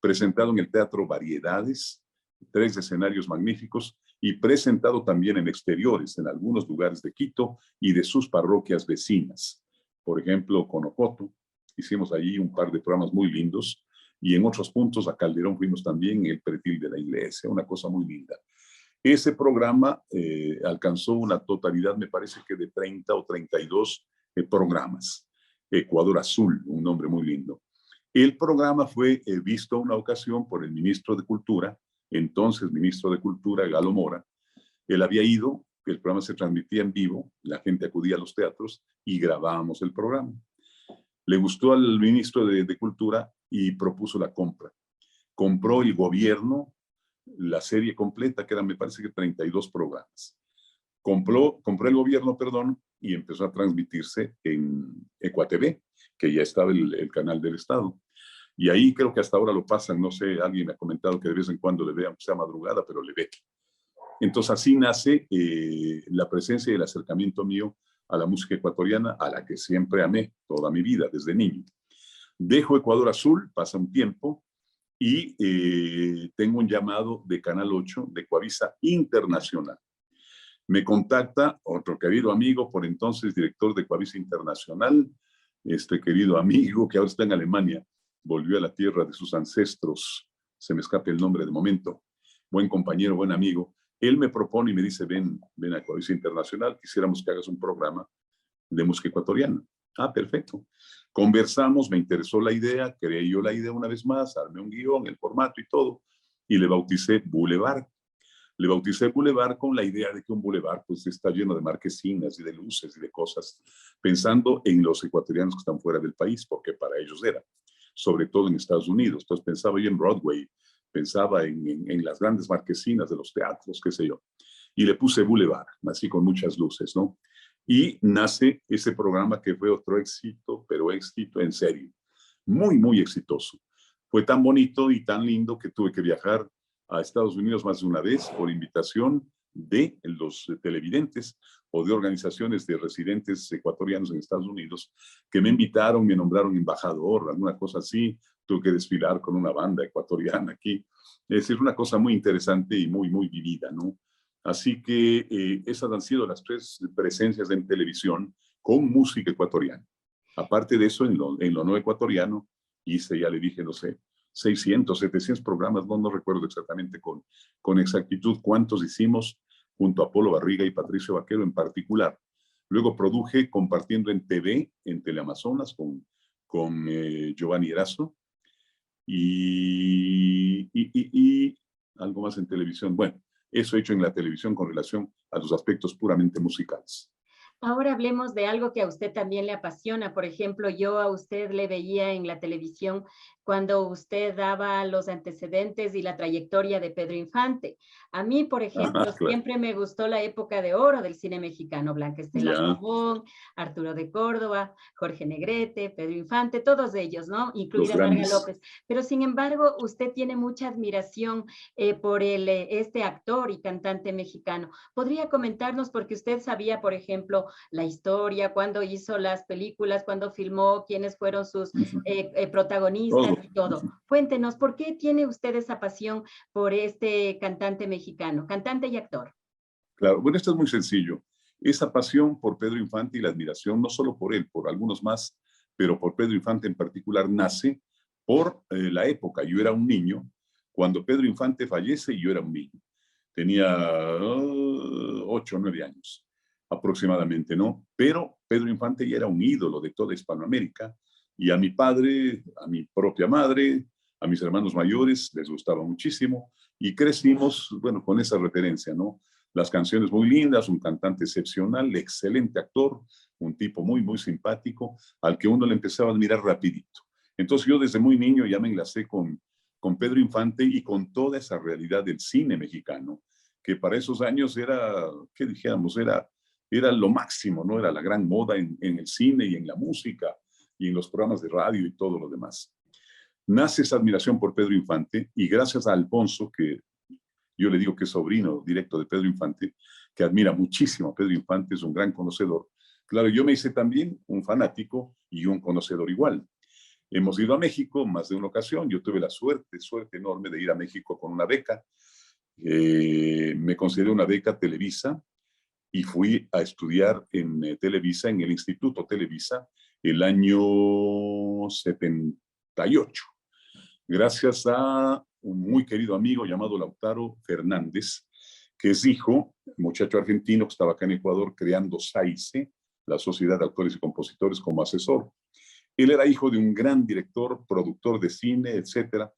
presentado en el Teatro Variedades, 3 escenarios magníficos y presentado también en exteriores, en algunos lugares de Quito y de sus parroquias vecinas. Por ejemplo, Conocoto, hicimos allí un par de programas muy lindos, y en otros puntos, a Calderón fuimos también, el pretil de la iglesia, una cosa muy linda. Ese programa alcanzó una totalidad, me parece que de 30 o 32 programas. Ecuador Azul, un nombre muy lindo. El programa fue visto una ocasión por el ministro de Cultura, entonces ministro de Cultura, Galo Mora. Él había ido, el programa se transmitía en vivo, la gente acudía a los teatros y grabábamos el programa. Le gustó al ministro de Cultura y propuso la compra. Compró el gobierno la serie completa, que eran, me parece que 32 programas. Compró el gobierno, perdón, y empezó a transmitirse en EcuaTV, que ya estaba el canal del Estado. Y ahí creo que hasta ahora lo pasan, no sé, alguien me ha comentado que de vez en cuando le ve, aunque sea madrugada, pero le ve. Entonces así nace la presencia y el acercamiento mío a la música ecuatoriana, a la que siempre amé toda mi vida, desde niño. Dejo Ecuador Azul, pasa un tiempo, y tengo un llamado de Canal 8 de Coavisa Internacional. Me contacta otro querido amigo, por entonces director de Coavisa Internacional, este querido amigo que ahora está en Alemania, volvió a la tierra de sus ancestros, se me escapa el nombre de momento, buen compañero, buen amigo. Él me propone y me dice, ven a Coavisa Internacional, quisiéramos que hagas un programa de música ecuatoriana. Ah, perfecto. Conversamos, me interesó la idea, creé yo la idea una vez más, armé un guión, el formato y todo, y le bauticé Boulevard. Le bauticé Boulevard con la idea de que un boulevard pues está lleno de marquesinas y de luces y de cosas, pensando en los ecuatorianos que están fuera del país, porque para ellos era, sobre todo en Estados Unidos. Entonces pensaba yo en Broadway, pensaba en las grandes marquesinas de los teatros, qué sé yo. Y le puse Boulevard, así con muchas luces, ¿no? Y nace ese programa que fue otro éxito, pero éxito en serio. Muy, muy exitoso. Fue tan bonito y tan lindo que tuve que viajar a Estados Unidos más de una vez por invitación de los televidentes o de organizaciones de residentes ecuatorianos en Estados Unidos que me invitaron, me nombraron embajador, alguna cosa así. Tuve que desfilar con una banda ecuatoriana aquí. Es decir, una cosa muy interesante y muy, muy vivida, ¿no? Así que esas han sido las 3 presencias en televisión con música ecuatoriana. Aparte de eso, en lo no ecuatoriano, hice, ya le dije, no sé, 600, 700 programas, no recuerdo exactamente con exactitud cuántos hicimos, junto a Polo Barriga y Patricio Vaquero en particular. Luego produje compartiendo en TV, en Teleamazonas, con Giovanni Erazo, y algo más en televisión. Bueno, eso hecho en la televisión con relación a los aspectos puramente musicales. Ahora hablemos de algo que a usted también le apasiona. Por ejemplo, yo a usted le veía en la televisión cuando usted daba los antecedentes y la trayectoria de Pedro Infante. A mí, por ejemplo, Claro. siempre me gustó la época de oro del cine mexicano, Blanca Estela Pavón, Arturo de Córdoba, Jorge Negrete, Pedro Infante, todos ellos, ¿no? Incluida Marga López. Pero sin embargo, usted tiene mucha admiración por este actor y cantante mexicano. ¿Podría comentarnos, porque usted sabía, por ejemplo, la historia, cuándo hizo las películas, cuándo filmó, quiénes fueron sus protagonistas y todo? Cuéntenos, ¿por qué tiene usted esa pasión por este cantante mexicano, cantante y actor? Claro, bueno, esto es muy sencillo. Esa pasión por Pedro Infante y la admiración, no solo por él, por algunos más, pero por Pedro Infante en particular, nace por la época. Yo era un niño cuando Pedro Infante fallece y yo era un niño. Tenía 8 o 9 años aproximadamente, ¿no? Pero Pedro Infante ya era un ídolo de toda Hispanoamérica, y a mi padre, a mi propia madre, a mis hermanos mayores les gustaba muchísimo, y crecimos, bueno, con esa referencia, ¿no? Las canciones muy lindas, un cantante excepcional, excelente actor, un tipo muy, muy simpático, al que uno le empezaba a admirar rapidito. Entonces yo desde muy niño ya me enlacé con Pedro Infante y con toda esa realidad del cine mexicano, que para esos años era, ¿qué dijéramos? Era lo máximo, ¿no? Era la gran moda en el cine y en la música y en los programas de radio y todo lo demás. Nace esa admiración por Pedro Infante, y gracias a Alfonso, que yo le digo que es sobrino directo de Pedro Infante, que admira muchísimo a Pedro Infante, es un gran conocedor. Claro, yo me hice también un fanático y un conocedor igual. Hemos ido a México más de una ocasión. Yo tuve la suerte enorme de ir a México con una beca, Me concedió una beca Televisa y fui a estudiar en Televisa, en el Instituto Televisa, el año 78, gracias a un muy querido amigo llamado Lautaro Fernández, que es hijo, muchacho argentino que estaba acá en Ecuador creando SAICE, la Sociedad de Autores y Compositores, como asesor. Él era hijo de un gran director, productor de cine, etcétera.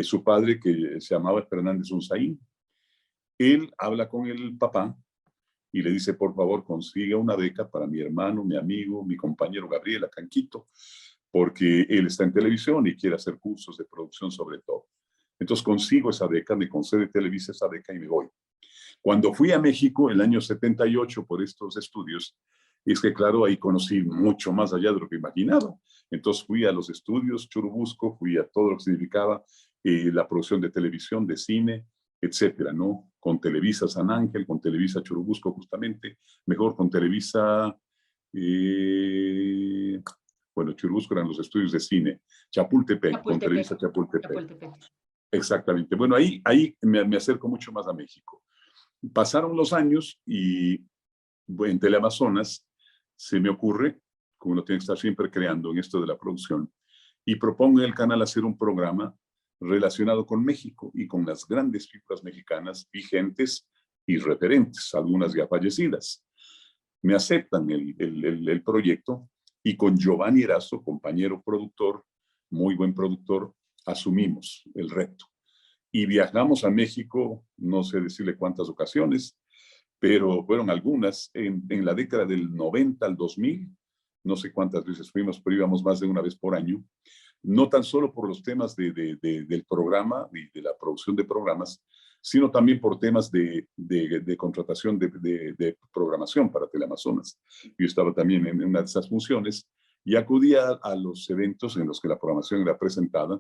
Su padre, que se llamaba Fernández Unzaín, él habla con el papá y le dice, por favor, consiga una beca para mi hermano, mi amigo, mi compañero Gabriel acá en Quito, porque él está en televisión y quiere hacer cursos de producción sobre todo. Entonces consigo esa beca, me concede Televisa esa beca y me voy. Cuando fui a México, el año 78, por estos estudios, es que claro, ahí conocí mucho más allá de lo que imaginaba. Entonces fui a los estudios Churubusco, fui a todo lo que significaba la producción de televisión, de cine, etcétera, ¿no? Con Televisa San Ángel, con Televisa Churubusco justamente, mejor con Televisa, bueno, Churubusco eran los estudios de cine, Chapultepec, con Televisa Chapultepec. Exactamente. Bueno, ahí me acerco mucho más a México. Pasaron los años y en Teleamazonas se me ocurre, como uno tiene que estar siempre creando en esto de la producción, y propongo en el canal hacer un programa relacionado con México y con las grandes figuras mexicanas vigentes y referentes, algunas ya fallecidas. Me aceptan el proyecto y con Giovanni Erazo, compañero productor, muy buen productor, asumimos el reto. Y viajamos a México, no sé decirle cuántas ocasiones, pero fueron algunas. En la década del 90 al 2000, no sé cuántas veces fuimos, pero íbamos más de una vez por año. No tan solo por los temas del programa y de la producción de programas, sino también por temas de contratación de programación para Teleamazonas. Yo estaba también en una de esas funciones y acudía a los eventos en los que la programación era presentada.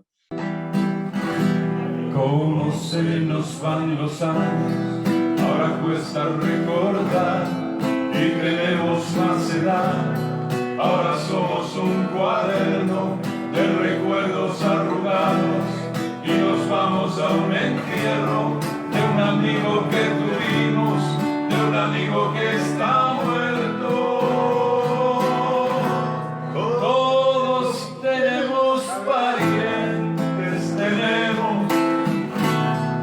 Cómo se nos van los años, ahora cuesta recordar y tenemos más edad, ahora somos un cuaderno de recuerdos arrugados y nos vamos a un entierro de un amigo que tuvimos, de un amigo que está muerto. Todos tenemos parientes, tenemos,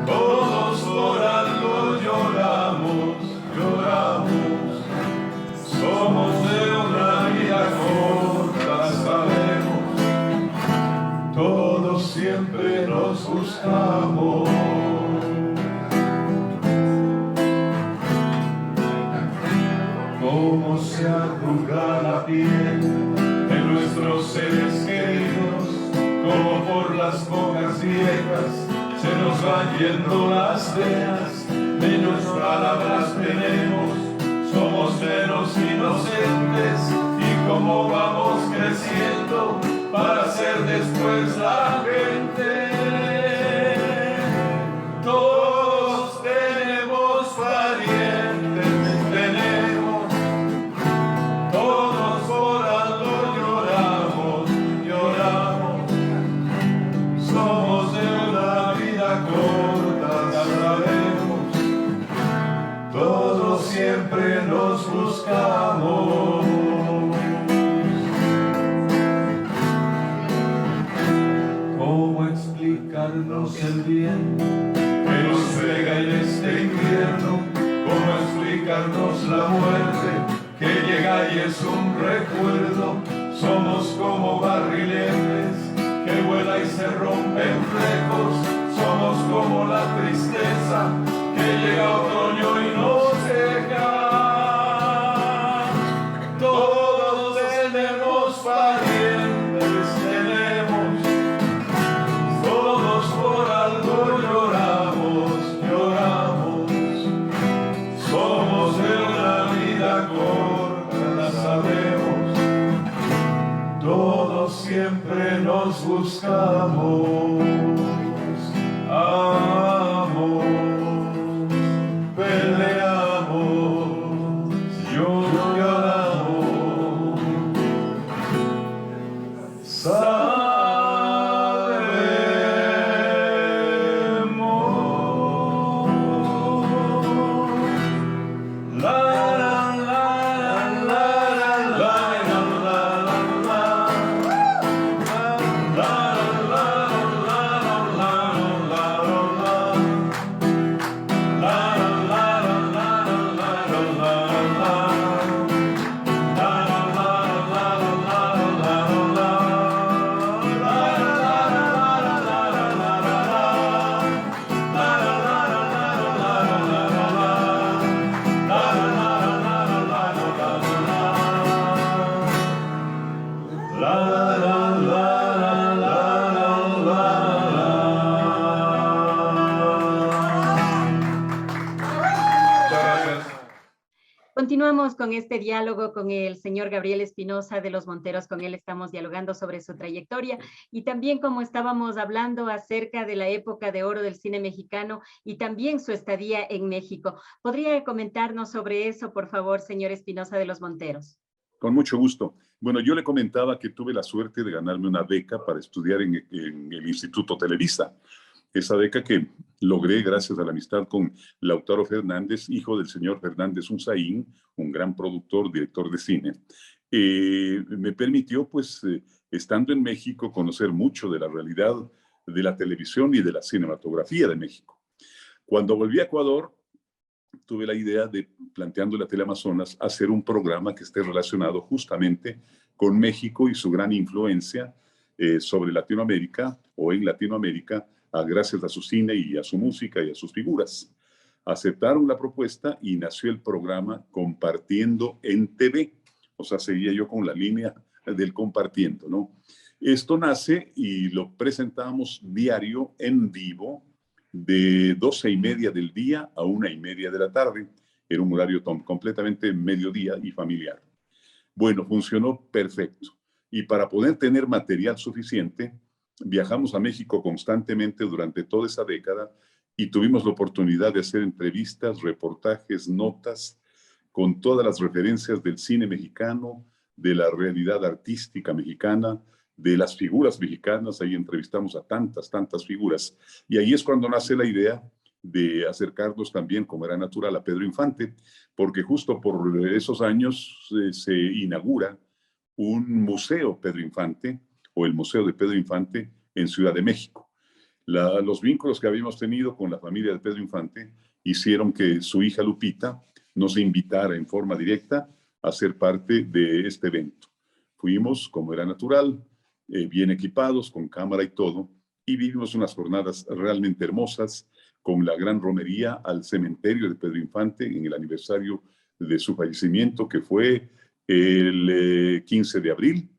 todos por algo lloramos, lloramos, somos de una vida corta, sabemos. Todos siempre nos buscamos. Cómo se arruga la piel de nuestros seres queridos, como por las bocas viejas se nos van yendo las venas, menos palabras tenemos, somos menos inocentes y como vamos creciendo para ser después la gente. Todos tenemos parientes, tenemos, todos por algo lloramos, lloramos, somos de una vida corta, ya sabemos, todos siempre nos buscamos. El bien que nos pega en este invierno, cómo explicarnos la muerte que llega y es un recuerdo. Somos como barriletes que vuela y se rompen flecos, somos como la tristeza que llega otoño y nos deja. Todos tenemos parientes, tenemos, todos por algo lloramos, lloramos, somos de una vida corta, la sabemos, todos siempre nos buscamos, amamos, peleamos, lloramos. Sabemos Continuamos con este diálogo con el señor Gabriel Espinosa de Los Monteros. Con él estamos dialogando sobre su trayectoria y también como estábamos hablando acerca de la época de oro del cine mexicano y también su estadía en México. ¿Podría comentarnos sobre eso, por favor, señor Espinosa de Los Monteros? Con mucho gusto. Bueno, yo le comentaba que tuve la suerte de ganarme una beca para estudiar en el Instituto Televisa. Esa beca que logré gracias a la amistad con Lautaro Fernández, hijo del señor Fernández Unzaín, un gran productor, director de cine. Me permitió, pues, estando en México, conocer mucho de la realidad de la televisión y de la cinematografía de México. Cuando volví a Ecuador, tuve la idea de, planteando la Teleamazonas, hacer un programa que esté relacionado justamente con México y su gran influencia sobre Latinoamérica o en Latinoamérica, gracias a su cine y a su música y a sus figuras. Aceptaron la propuesta y nació el programa Compartiendo en TV. O sea, seguía yo con la línea del compartiendo, ¿no? Esto nace y lo presentamos diario en vivo de 12:30 del día a 1:30 de la tarde. Era un horario completamente mediodía y familiar. Bueno, funcionó perfecto. Y para poder tener material suficiente, viajamos a México constantemente durante toda esa década y tuvimos la oportunidad de hacer entrevistas, reportajes, notas con todas las referencias del cine mexicano, de la realidad artística mexicana, de las figuras mexicanas. Ahí entrevistamos a tantas figuras. Y ahí es cuando nace la idea de acercarnos también, como era natural, a Pedro Infante, porque justo por esos años se inaugura un museo Pedro Infante, o el Museo de Pedro Infante en Ciudad de México. Los vínculos que habíamos tenido con la familia de Pedro Infante hicieron que su hija Lupita nos invitara en forma directa a ser parte de este evento. Fuimos, como era natural, bien equipados, con cámara y todo, y vivimos unas jornadas realmente hermosas, con la gran romería al cementerio de Pedro Infante en el aniversario de su fallecimiento, que fue el 15 de abril.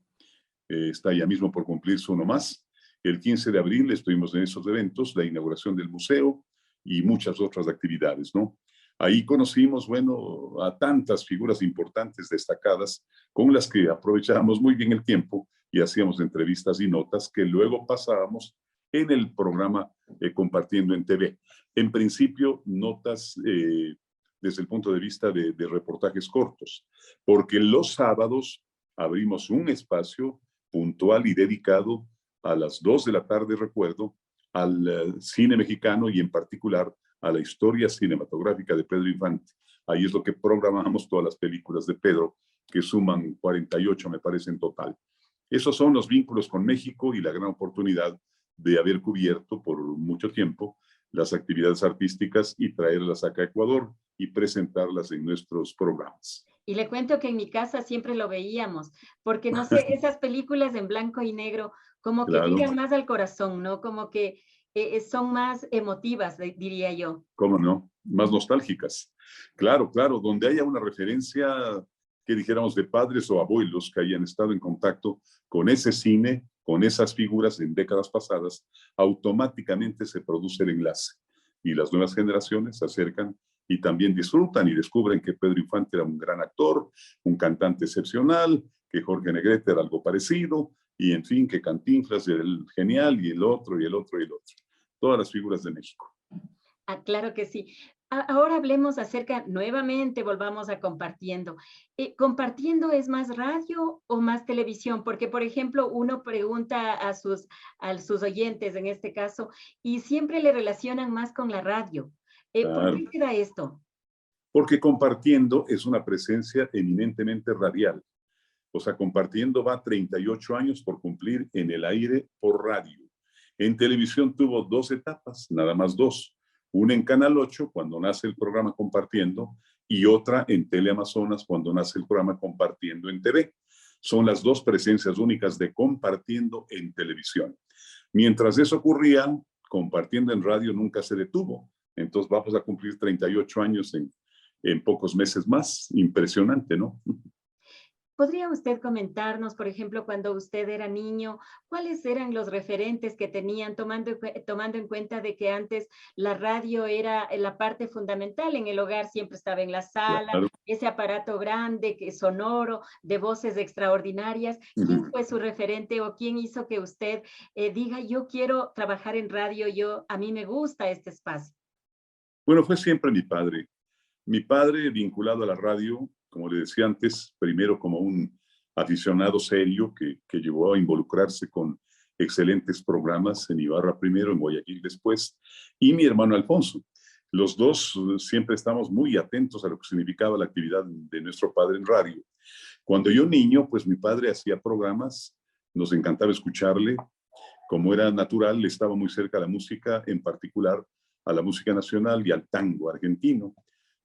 Está ya mismo por cumplirse uno más. El 15 de abril estuvimos en esos eventos, la inauguración del museo y muchas otras actividades, ¿no? Ahí conocimos, bueno, a tantas figuras importantes, destacadas, con las que aprovechábamos muy bien el tiempo y hacíamos entrevistas y notas que luego pasábamos en el programa Compartiendo en TV. En principio, notas desde el punto de vista de reportajes cortos, porque los sábados abrimos un espacio puntual y dedicado a las 2 de la tarde, recuerdo, al cine mexicano y en particular a la historia cinematográfica de Pedro Infante. Ahí es lo que programamos todas las películas de Pedro, que suman 48, me parece, en total. Esos son los vínculos con México y la gran oportunidad de haber cubierto por mucho tiempo las actividades artísticas y traerlas acá a Ecuador y presentarlas en nuestros programas. Y le cuento que en mi casa siempre lo veíamos, porque no sé, esas películas en blanco y negro como que Claro. llegan más al corazón, ¿no? Como que son más emotivas, diría yo. ¿Cómo no? Más nostálgicas. Claro, claro, donde haya una referencia que dijéramos de padres o abuelos que hayan estado en contacto con ese cine, con esas figuras en décadas pasadas, automáticamente se produce el enlace. Y las nuevas generaciones se acercan y también disfrutan y descubren que Pedro Infante era un gran actor, un cantante excepcional, que Jorge Negrete era algo parecido, y en fin, que Cantinflas era el genial, y el otro, y el otro, y el otro. Todas las figuras de México. Ah, claro que sí. Ahora hablemos acerca, nuevamente volvamos a Compartiendo. ¿Compartiendo es más radio o más televisión? Porque, por ejemplo, uno pregunta a sus oyentes, en este caso, y siempre le relacionan más con la radio. Claro. ¿Por qué se da esto? Porque Compartiendo es una presencia eminentemente radial. O sea, Compartiendo va 38 años por cumplir en el aire por radio. En televisión tuvo 2 etapas, nada más 2. Una en Canal 8, cuando nace el programa Compartiendo, y otra en Teleamazonas, cuando nace el programa Compartiendo en TV. Son las 2 presencias únicas de Compartiendo en televisión. Mientras eso ocurría, Compartiendo en radio nunca se detuvo. Entonces vamos a cumplir 38 años en pocos meses más. Impresionante, ¿no? ¿Podría usted comentarnos, por ejemplo, cuando usted era niño, cuáles eran los referentes que tenían, tomando en cuenta de que antes la radio era la parte fundamental en el hogar, siempre estaba en la sala, Claro. ese aparato grande, que sonoro, de voces extraordinarias? ¿Quién Ujú. fue su referente o quién hizo que usted diga, yo quiero trabajar en radio, a mí me gusta este espacio? Bueno, fue siempre mi padre. Mi padre vinculado a la radio, como le decía antes, primero como un aficionado serio que llegó a involucrarse con excelentes programas en Ibarra primero, en Guayaquil después, y mi hermano Alfonso. Los dos siempre estamos muy atentos a lo que significaba la actividad de nuestro padre en radio. Cuando yo niño, pues mi padre hacía programas, nos encantaba escucharle, como era natural, estaba muy cerca a la música, en particular a la música nacional y al tango argentino.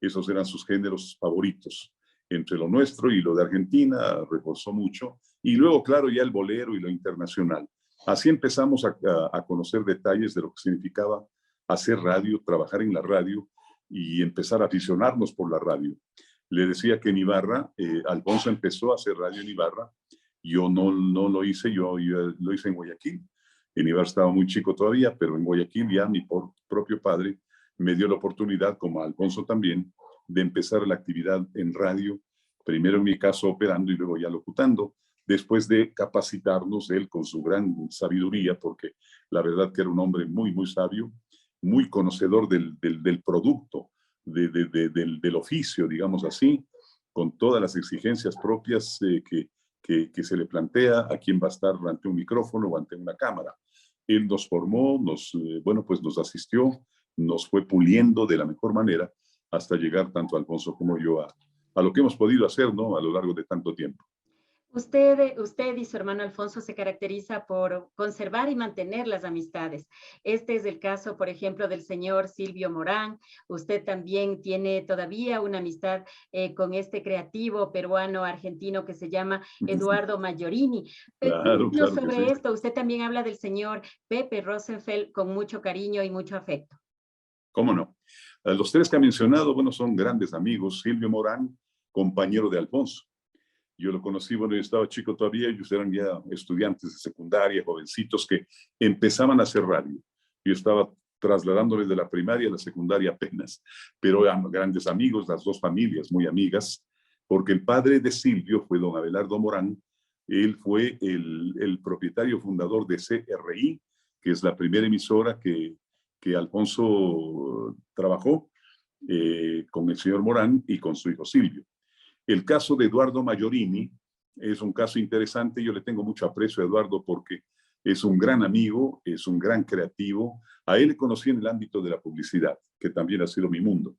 Esos eran sus géneros favoritos. Entre lo nuestro y lo de Argentina, reforzó mucho. Y luego, claro, ya el bolero y lo internacional. Así empezamos a conocer detalles de lo que significaba hacer radio, trabajar en la radio y empezar a aficionarnos por la radio. Le decía que en Ibarra, Alfonso empezó a hacer radio en Ibarra. Yo no lo hice, yo lo hice en Guayaquil. En Ibarra estaba muy chico todavía, pero en Guayaquil ya mi propio padre me dio la oportunidad, como a Alfonso también, de empezar la actividad en radio, primero en mi caso operando y luego ya locutando, después de capacitarnos él con su gran sabiduría, porque la verdad que era un hombre muy, muy sabio, muy conocedor del producto, del oficio, digamos así, con todas las exigencias propias que se le plantea a quien va a estar ante un micrófono o ante una cámara. Él nos formó, bueno, pues nos asistió, nos fue puliendo de la mejor manera hasta llegar tanto Alfonso como yo a lo que hemos podido hacer, ¿no? A lo largo de tanto tiempo. Usted y su hermano Alfonso se caracteriza por conservar y mantener las amistades. Este es el caso, por ejemplo, del señor Silvio Morán. Usted también tiene todavía una amistad con este creativo peruano-argentino que se llama Eduardo Maggiorini. Claro, Cuéntenos claro que sí. sobre esto. Usted también habla del señor Pepe Rosenfeld con mucho cariño y mucho afecto. ¿Cómo no? Los tres que ha mencionado, bueno, son grandes amigos. Silvio Morán, compañero de Alfonso. Yo lo conocí, bueno, yo estaba chico todavía, ellos eran ya estudiantes de secundaria, jovencitos que empezaban a hacer radio. Yo estaba trasladándoles de la primaria a la secundaria apenas, pero eran grandes amigos, las dos familias muy amigas, porque el padre de Silvio fue don Abelardo Morán. Él fue el propietario fundador de CRI, que es la primera emisora que Alfonso trabajó con el señor Morán y con su hijo Silvio. El caso de Eduardo Maggiorini es un caso interesante. Yo le tengo mucho aprecio a Eduardo porque es un gran amigo, es un gran creativo. A él le conocí en el ámbito de la publicidad, que también ha sido mi mundo.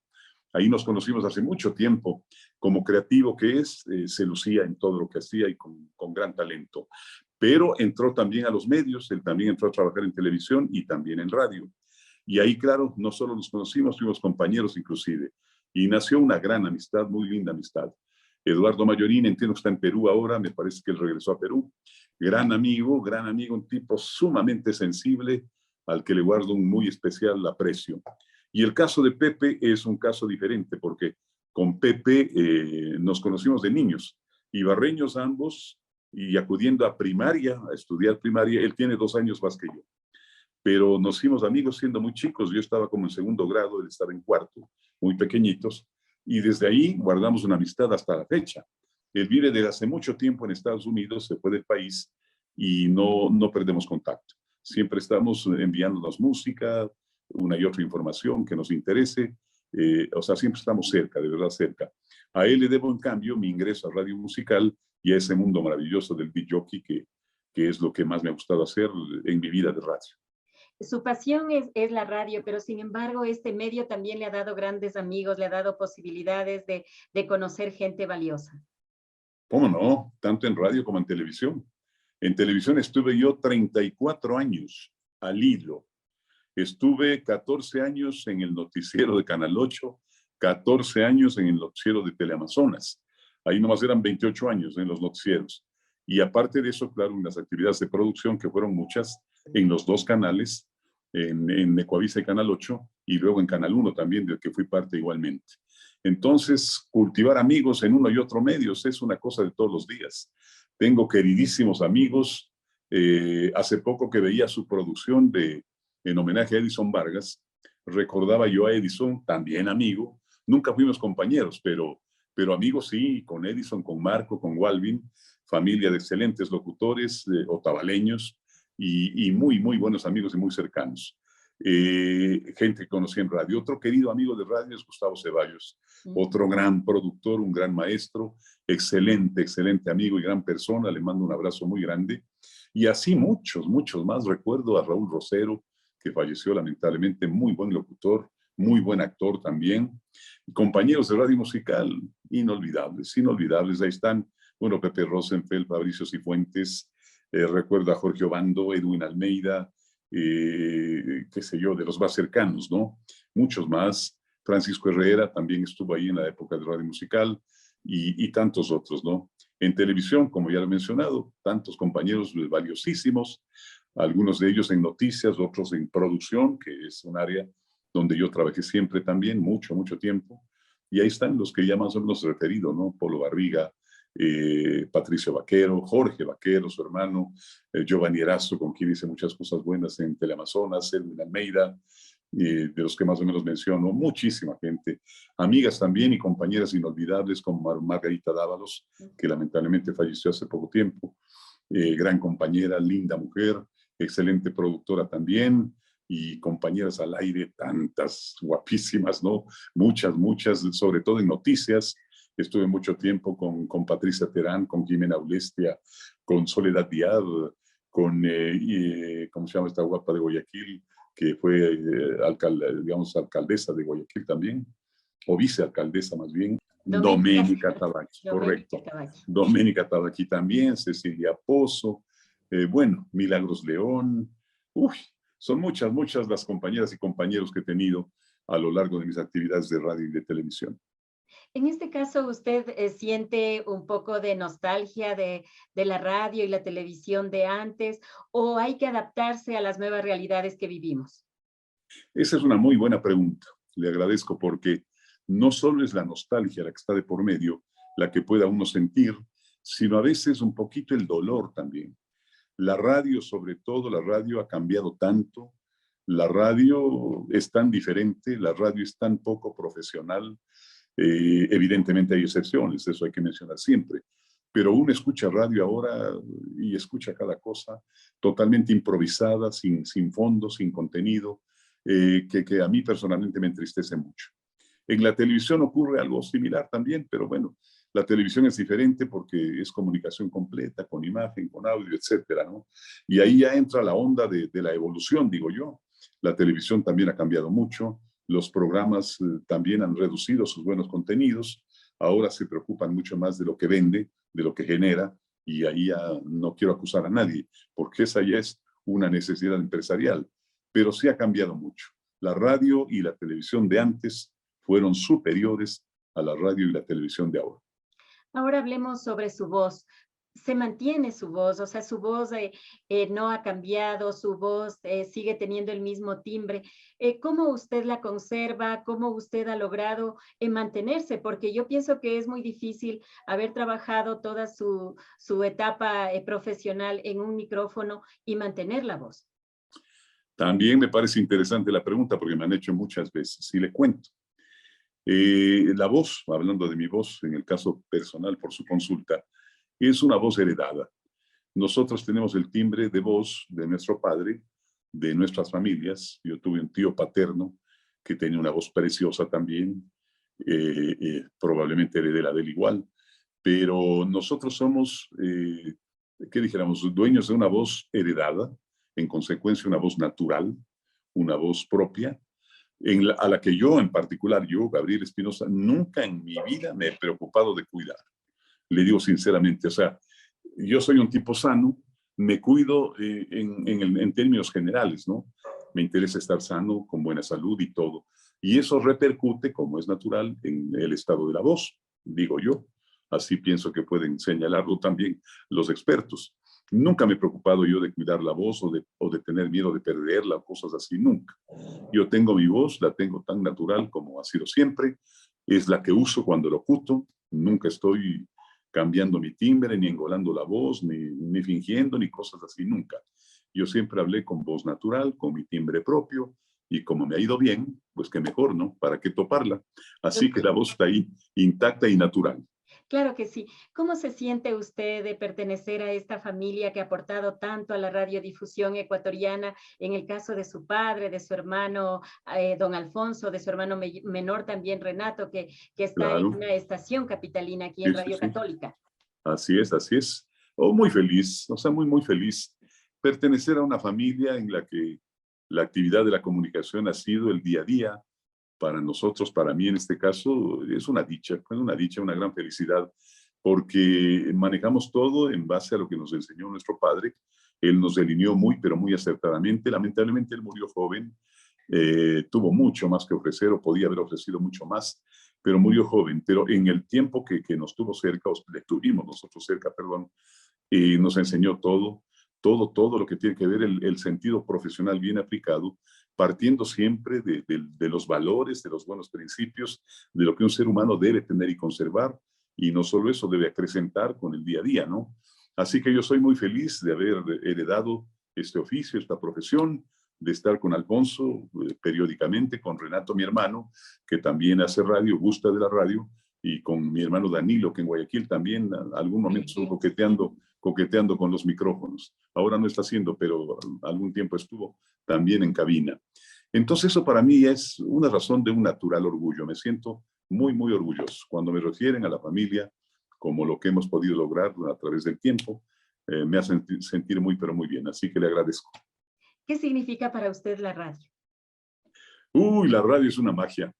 Ahí nos conocimos hace mucho tiempo. Como creativo que es, se lucía en todo lo que hacía y con gran talento. Pero entró también a los medios, él también entró a trabajar en televisión y también en radio. Y ahí, claro, no solo nos conocimos, fuimos compañeros inclusive. Y nació una gran amistad, muy linda amistad. Eduardo Maggiorini, entiendo que está en Perú ahora, me parece que él regresó a Perú. Gran amigo, un tipo sumamente sensible, al que le guardo un muy especial aprecio. Y el caso de Pepe es un caso diferente, porque con Pepe nos conocimos de niños, ibarreños ambos, y acudiendo a primaria, a estudiar primaria. Él tiene 2 años más que yo. Pero nos hicimos amigos siendo muy chicos. Yo estaba como en segundo grado, él estaba en cuarto, muy pequeñitos. Y desde ahí guardamos una amistad hasta la fecha. Él vive desde hace mucho tiempo en Estados Unidos, se fue del país y no perdemos contacto. Siempre estamos enviándonos música, una y otra información que nos interese. O sea, siempre estamos cerca, de verdad cerca. A él le debo, en cambio, mi ingreso a Radio Musical y a ese mundo maravilloso del disc jockey, que es lo que más me ha gustado hacer en mi vida de radio. Su pasión es la radio, pero sin embargo este medio también le ha dado grandes amigos, le ha dado posibilidades de conocer gente valiosa. ¿Cómo no? Tanto en radio como en televisión. En televisión estuve yo 34 años al hilo. Estuve 14 años en el noticiero de Canal 8, 14 años en el noticiero de Teleamazonas. Ahí nomás eran 28 años en los noticieros. Y aparte de eso, claro, unas actividades de producción que fueron muchas en los 2 canales, en Ecuavisa y Canal 8, y luego en Canal 1 también, del que fui parte igualmente. Entonces, cultivar amigos en uno y otro medios es una cosa de todos los días. Tengo queridísimos amigos. Hace poco que veía su producción en homenaje a Edison Vargas, recordaba yo a Edison, también amigo. Nunca fuimos compañeros, pero amigos sí, con Edison, con Marco, con Walvin, familia de excelentes locutores, otavaleños, y muy, muy buenos amigos y muy cercanos. Gente que conocí en radio. Otro querido amigo de radio es Gustavo Ceballos, otro gran productor, un gran maestro, excelente, excelente amigo y gran persona. Le mando un abrazo muy grande. Y así muchos, muchos más. Recuerdo a Raúl Rosero, que falleció lamentablemente, muy buen locutor, muy buen actor también. Compañeros de radio musical, inolvidables, inolvidables. Ahí están, bueno, Pepe Rosenfeld, Fabricio Cifuentes, recuerdo a Jorge Obando, Edwin Almeida, qué sé yo, de los más cercanos, ¿no? Muchos más. Francisco Herrera también estuvo ahí en la época de radio musical y tantos otros, ¿no? En televisión, como ya lo he mencionado, tantos compañeros valiosísimos, algunos de ellos en noticias, otros en producción, que es un área donde yo trabajé siempre también, mucho, mucho tiempo. Y ahí están los que ya más o menos he referido, ¿no? Polo Barriga, Patricio Vaquero, Jorge Vaquero, su hermano, Giovanni Erazo, con quien hice muchas cosas buenas en Teleamazonas, Edwin Almeida, de los que más o menos menciono, muchísima gente, amigas también y compañeras inolvidables como Margarita Dávalos, que lamentablemente falleció hace poco tiempo, gran compañera, linda mujer, excelente productora también, y compañeras al aire, tantas guapísimas, ¿no? Muchas, muchas, sobre todo en noticias. Estuve mucho tiempo con Patricia Terán, con Jimena Ulestia, con Soledad Díaz, con, ¿cómo se llama esta guapa de Guayaquil? Que fue digamos, alcaldesa de Guayaquil también, o vicealcaldesa más bien, Doménica Tabaqui, correcto. Doménica Tabaqui también, Cecilia Pozo, bueno, Milagros León. Uy, son muchas, muchas las compañeras y compañeros que he tenido a lo largo de mis actividades de radio y de televisión. En este caso, ¿usted siente un poco de nostalgia de la radio y la televisión de antes, o hay que adaptarse a las nuevas realidades que vivimos? Esa es una muy buena pregunta. Le agradezco porque no solo es la nostalgia la que está de por medio, la que pueda uno sentir, sino a veces un poquito el dolor también. La radio, sobre todo, la radio ha cambiado tanto, la radio es tan diferente, la radio es tan poco profesional. Evidentemente hay excepciones, eso hay que mencionar siempre, pero uno escucha radio ahora y escucha cada cosa totalmente improvisada, sin fondo, sin contenido, que a mí personalmente me entristece mucho. En la televisión ocurre algo similar también, pero bueno, la televisión es diferente porque es comunicación completa, con imagen, con audio, etcétera, ¿no? Y ahí ya entra la onda de la evolución, digo yo. La televisión también ha cambiado mucho. Los programas también han reducido sus buenos contenidos. Ahora se preocupan mucho más de lo que vende, de lo que genera, y ahí ya no quiero acusar a nadie, porque esa ya es una necesidad empresarial. Pero sí ha cambiado mucho. La radio y la televisión de antes fueron superiores a la radio y la televisión de ahora. Ahora hablemos sobre su voz. Se mantiene su voz, o sea, su voz no ha cambiado, su voz sigue teniendo el mismo timbre. ¿Cómo usted la conserva? ¿Cómo usted ha logrado mantenerse? Porque yo pienso que es muy difícil haber trabajado toda su etapa profesional en un micrófono y mantener la voz. También me parece interesante la pregunta porque me han hecho muchas veces y le cuento. La voz, hablando de mi voz, en el caso personal por su consulta, es una voz heredada. Nosotros tenemos el timbre de voz de nuestro padre, de nuestras familias. Yo tuve un tío paterno que tenía una voz preciosa también, probablemente heredera de él igual, pero nosotros somos, ¿qué dijéramos?, dueños de una voz heredada, en consecuencia una voz natural, una voz propia, a la que yo en particular, yo, Gabriel Espinosa, nunca en mi vida me he preocupado de cuidar. Le digo sinceramente, o sea, yo soy un tipo sano, me cuido en términos generales, ¿no? Me interesa estar sano, con buena salud y todo. Y eso repercute, como es natural, en el estado de la voz, digo yo. Así pienso que pueden señalarlo también los expertos. Nunca me he preocupado yo de cuidar la voz o de tener miedo de perderla o cosas así, nunca. Yo tengo mi voz, la tengo tan natural como ha sido siempre, es la que uso cuando locuto, nunca estoy cambiando mi timbre, ni engolando la voz, ni fingiendo, ni cosas así, nunca. Yo siempre hablé con voz natural, con mi timbre propio, y como me ha ido bien, pues qué mejor, ¿no? ¿Para qué toparla? Así que la voz está ahí, intacta y natural. Claro que sí. ¿Cómo se siente usted de pertenecer a esta familia que ha aportado tanto a la radiodifusión ecuatoriana? En el caso de su padre, de su hermano don Alfonso, de su hermano menor también Renato, que está en Claro, una estación capitalina aquí en sí, sí, Radio sí. Católica. Así es, así es. Oh, muy feliz, o sea, muy, muy feliz. Pertenecer a una familia en la que la actividad de la comunicación ha sido el día a día. Para nosotros, para mí en este caso, es una dicha, una gran felicidad, porque manejamos todo en base a lo que nos enseñó nuestro padre. Él nos delineó muy, pero muy acertadamente. Lamentablemente, él murió joven, tuvo mucho más que ofrecer o podía haber ofrecido mucho más, pero murió joven. Pero en el tiempo que nos tuvo cerca, o le tuvimos nosotros cerca, perdón, nos enseñó todo lo que tiene que ver el sentido profesional bien aplicado, partiendo siempre de los valores, de los buenos principios, de lo que un ser humano debe tener y conservar, y no solo eso, debe acrecentar con el día a día, ¿no? Así que yo soy muy feliz de haber heredado este oficio, esta profesión, de estar con Alfonso periódicamente, con Renato, mi hermano, que también hace radio, gusta de la radio, y con mi hermano Danilo, que en Guayaquil también algún momento estuvo coqueteando con los micrófonos. Ahora no está haciendo, pero algún tiempo estuvo también en cabina. Entonces eso para mí es una razón de un natural orgullo. Me siento muy, muy orgulloso. Cuando me refieren a la familia, como lo que hemos podido lograr a través del tiempo, me hace sentir muy, pero muy bien. Así que le agradezco. ¿Qué significa para usted la radio? Uy, la radio es una magia.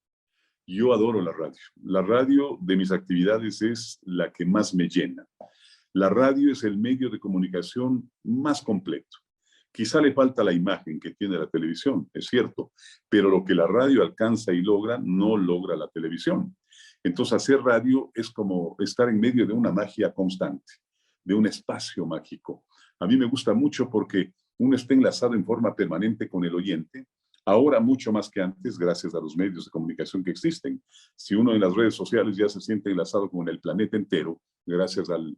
Yo adoro la radio. La radio de mis actividades es la que más me llena. La radio es el medio de comunicación más completo. Quizá le falta la imagen que tiene la televisión, es cierto, pero lo que la radio alcanza y logra, no logra la televisión. Entonces, hacer radio es como estar en medio de una magia constante, de un espacio mágico. A mí me gusta mucho porque uno está enlazado en forma permanente con el oyente, ahora mucho más que antes, gracias a los medios de comunicación que existen. Si uno en las redes sociales ya se siente enlazado con el planeta entero, gracias al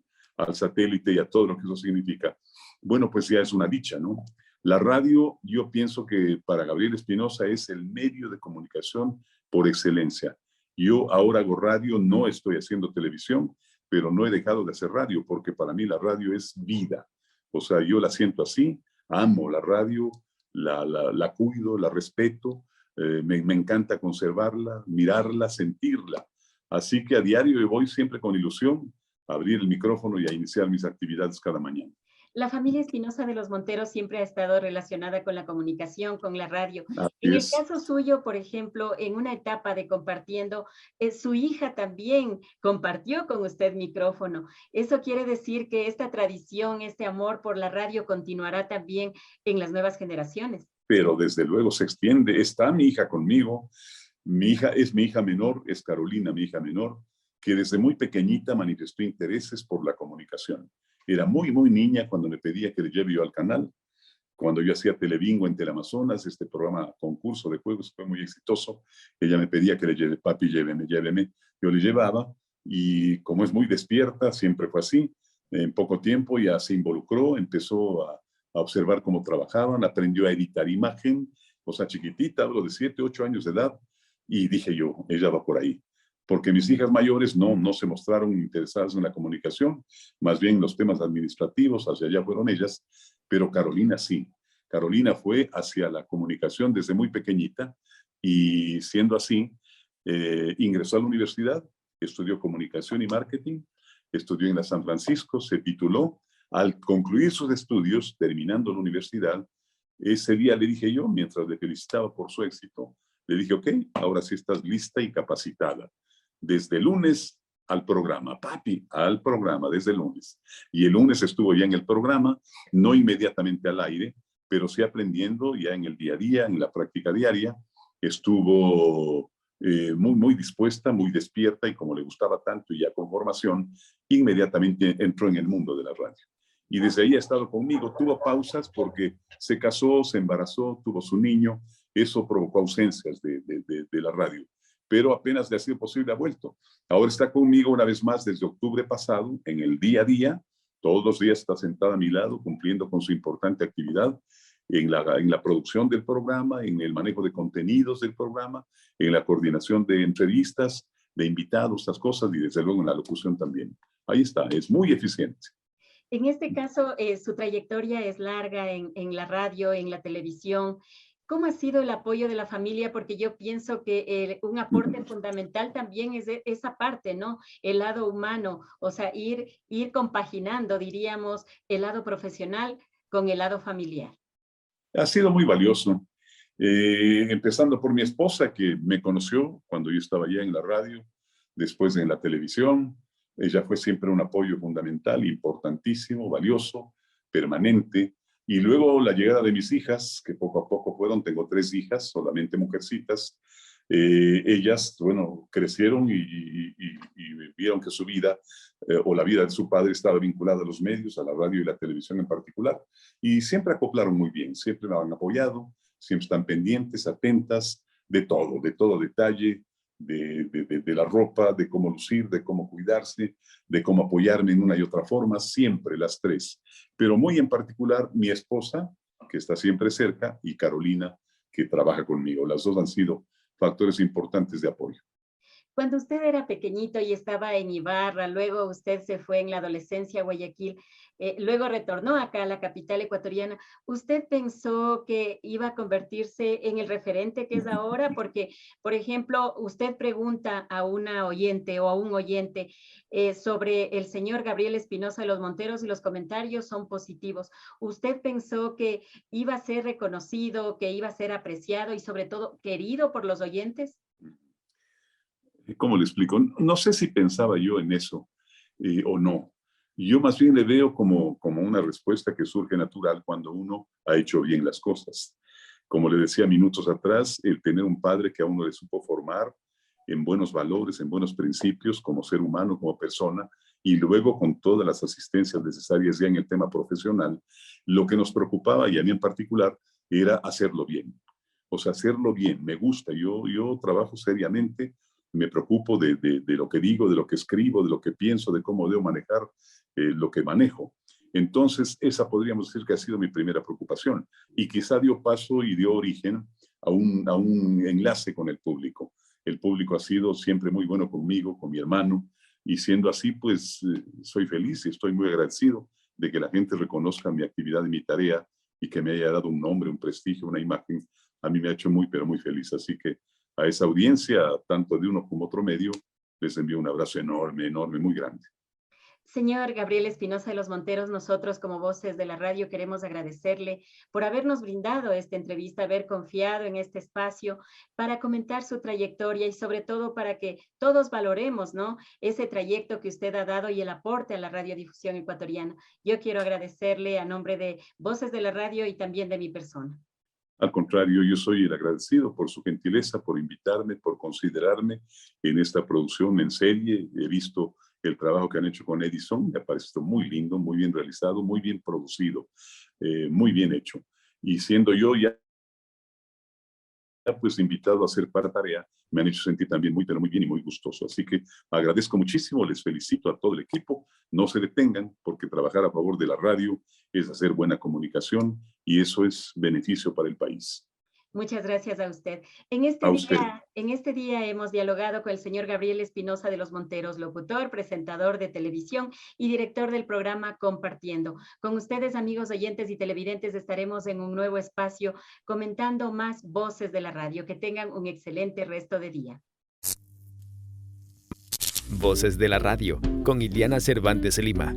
satélite y a todo lo que eso significa, bueno, pues ya es una dicha, ¿no? La radio, yo pienso que para Gabriel Espinosa es el medio de comunicación por excelencia. Yo ahora hago radio, no estoy haciendo televisión, pero no he dejado de hacer radio, porque para mí la radio es vida. O sea, yo la siento así, amo la radio, la cuido, la respeto, me encanta conservarla, mirarla, sentirla. Así que a diario yo voy siempre con ilusión a abrir el micrófono y a iniciar mis actividades cada mañana. La familia Espinosa de los Monteros siempre ha estado relacionada con la comunicación, con la radio. Así En el es. caso suyo, por ejemplo, en una etapa de compartiendo, su hija también compartió con usted micrófono. Eso quiere decir que esta tradición, este amor por la radio continuará también en las nuevas generaciones. Pero desde luego se extiende. Está mi hija conmigo. Mi hija es mi hija menor, es Carolina, mi hija menor, que desde muy pequeñita manifestó intereses por la comunicación. Era muy, muy niña cuando me pedía que le lleve yo al canal. Cuando yo hacía Telebingo en Teleamazonas, este programa concurso de juegos fue muy exitoso. Ella me pedía que le lleve, papi, lléveme, lléveme. Yo le llevaba y como es muy despierta, siempre fue así. En poco tiempo ya se involucró, empezó a observar cómo trabajaban, aprendió a editar imagen, o sea, chiquitita, hablo de 7, 8 años de edad, y dije yo, ella va por ahí. Porque mis hijas mayores no se mostraron interesadas en la comunicación, más bien los temas administrativos, hacia allá fueron ellas, pero Carolina sí. Carolina fue hacia la comunicación desde muy pequeñita y siendo así, ingresó a la universidad, estudió comunicación y marketing, estudió en la San Francisco, se tituló. Al concluir sus estudios, terminando la universidad, ese día le dije yo, mientras le felicitaba por su éxito, le dije, ok, ahora sí estás lista y capacitada. Desde el lunes al programa, papi, al programa, desde el lunes. Y el lunes estuvo ya en el programa, no inmediatamente al aire, pero sí aprendiendo ya en el día a día, en la práctica diaria. Estuvo muy dispuesta, muy despierta y como le gustaba tanto y ya con formación, inmediatamente entró en el mundo de la radio. y desde ahí ha estado conmigo. Tuvo pausas porque se casó, se embarazó, tuvo su niño. Eso provocó ausencias de la radio, pero apenas le ha sido posible ha vuelto. Ahora está conmigo una vez más desde octubre pasado, en el día a día. Todos los días está sentada a mi lado, cumpliendo con su importante actividad en la producción del programa, en el manejo de contenidos del programa, en la coordinación de entrevistas, de invitados, estas cosas, y desde luego en la locución también. Ahí está, es muy eficiente. En este caso, su trayectoria es larga en la radio, en la televisión. ¿Cómo ha sido el apoyo de la familia? Porque yo pienso que un aporte fundamental también es esa parte, ¿no? El lado humano, o sea, ir compaginando, diríamos, el lado profesional con el lado familiar. Ha sido muy valioso. Empezando por mi esposa, que me conoció cuando yo estaba ya en la radio, después en la televisión. Ella fue siempre un apoyo fundamental, importantísimo, valioso, permanente. Y luego la llegada de mis hijas, que poco a poco fueron, tengo 3 hijas, solamente mujercitas. Ellas, bueno, crecieron y vieron que su vida o la vida de su padre estaba vinculada a los medios, a la radio y la televisión en particular. Y siempre acoplaron muy bien, siempre me han apoyado, siempre están pendientes, atentas de todo detalle, de la ropa, de cómo lucir, de cómo cuidarse, de cómo apoyarme en una y otra forma, siempre las 3. Pero muy en particular mi esposa, que está siempre cerca, y Carolina, que trabaja conmigo. Las 2 han sido factores importantes de apoyo. Cuando usted era pequeñito y estaba en Ibarra, luego usted se fue en la adolescencia a Guayaquil, luego retornó acá a la capital ecuatoriana, ¿usted pensó que iba a convertirse en el referente que es ahora? Porque, por ejemplo, usted pregunta a una oyente o a un oyente sobre el señor Gabriel Espinosa de los Monteros y los comentarios son positivos. ¿Usted pensó que iba a ser reconocido, que iba a ser apreciado y sobre todo querido por los oyentes? ¿Cómo le explico? No sé si pensaba yo en eso o no. Yo más bien le veo como una respuesta que surge natural cuando uno ha hecho bien las cosas. Como le decía minutos atrás, el tener un padre que a uno le supo formar en buenos valores, en buenos principios, como ser humano, como persona, y luego con todas las asistencias necesarias ya en el tema profesional, lo que nos preocupaba, y a mí en particular, era hacerlo bien. O sea, hacerlo bien, me gusta. Yo trabajo seriamente, me preocupo de lo que digo, de lo que escribo, de lo que pienso, de cómo debo manejar lo que manejo. Entonces, esa podríamos decir que ha sido mi primera preocupación y quizá dio paso y dio origen a un enlace con el público. El público ha sido siempre muy bueno conmigo, con mi hermano, y siendo así, pues soy feliz y estoy muy agradecido de que la gente reconozca mi actividad y mi tarea y que me haya dado un nombre, un prestigio, una imagen. A mí me ha hecho muy, pero muy feliz. Así que a esa audiencia, tanto de uno como otro medio, les envío un abrazo enorme, enorme, muy grande. Señor Gabriel Espinosa de los Monteros, nosotros como Voces de la Radio queremos agradecerle por habernos brindado esta entrevista, haber confiado en este espacio para comentar su trayectoria y sobre todo para que todos valoremos, ¿no?, ese trayecto que usted ha dado y el aporte a la radiodifusión ecuatoriana. Yo quiero agradecerle a nombre de Voces de la Radio y también de mi persona. Al contrario, yo soy el agradecido por su gentileza, por invitarme, por considerarme en esta producción en serie. He visto el trabajo que han hecho con Edison, me ha parecido muy lindo, muy bien realizado, muy bien producido, muy bien hecho. Y siendo yo ya pues invitado a hacer para tarea, me han hecho sentir también muy, pero muy bien y muy gustoso. Así que agradezco muchísimo, les felicito a todo el equipo. No se detengan, porque trabajar a favor de la radio es hacer buena comunicación y eso es beneficio para el país. Muchas gracias a usted. En este día hemos dialogado con el señor Gabriel Espinosa de los Monteros, locutor, presentador de televisión y director del programa Compartiendo. Con ustedes, amigos oyentes y televidentes, estaremos en un nuevo espacio comentando más Voces de la Radio. Que tengan un excelente resto de día. Voces de la Radio, con Iliana Cervantes Lima.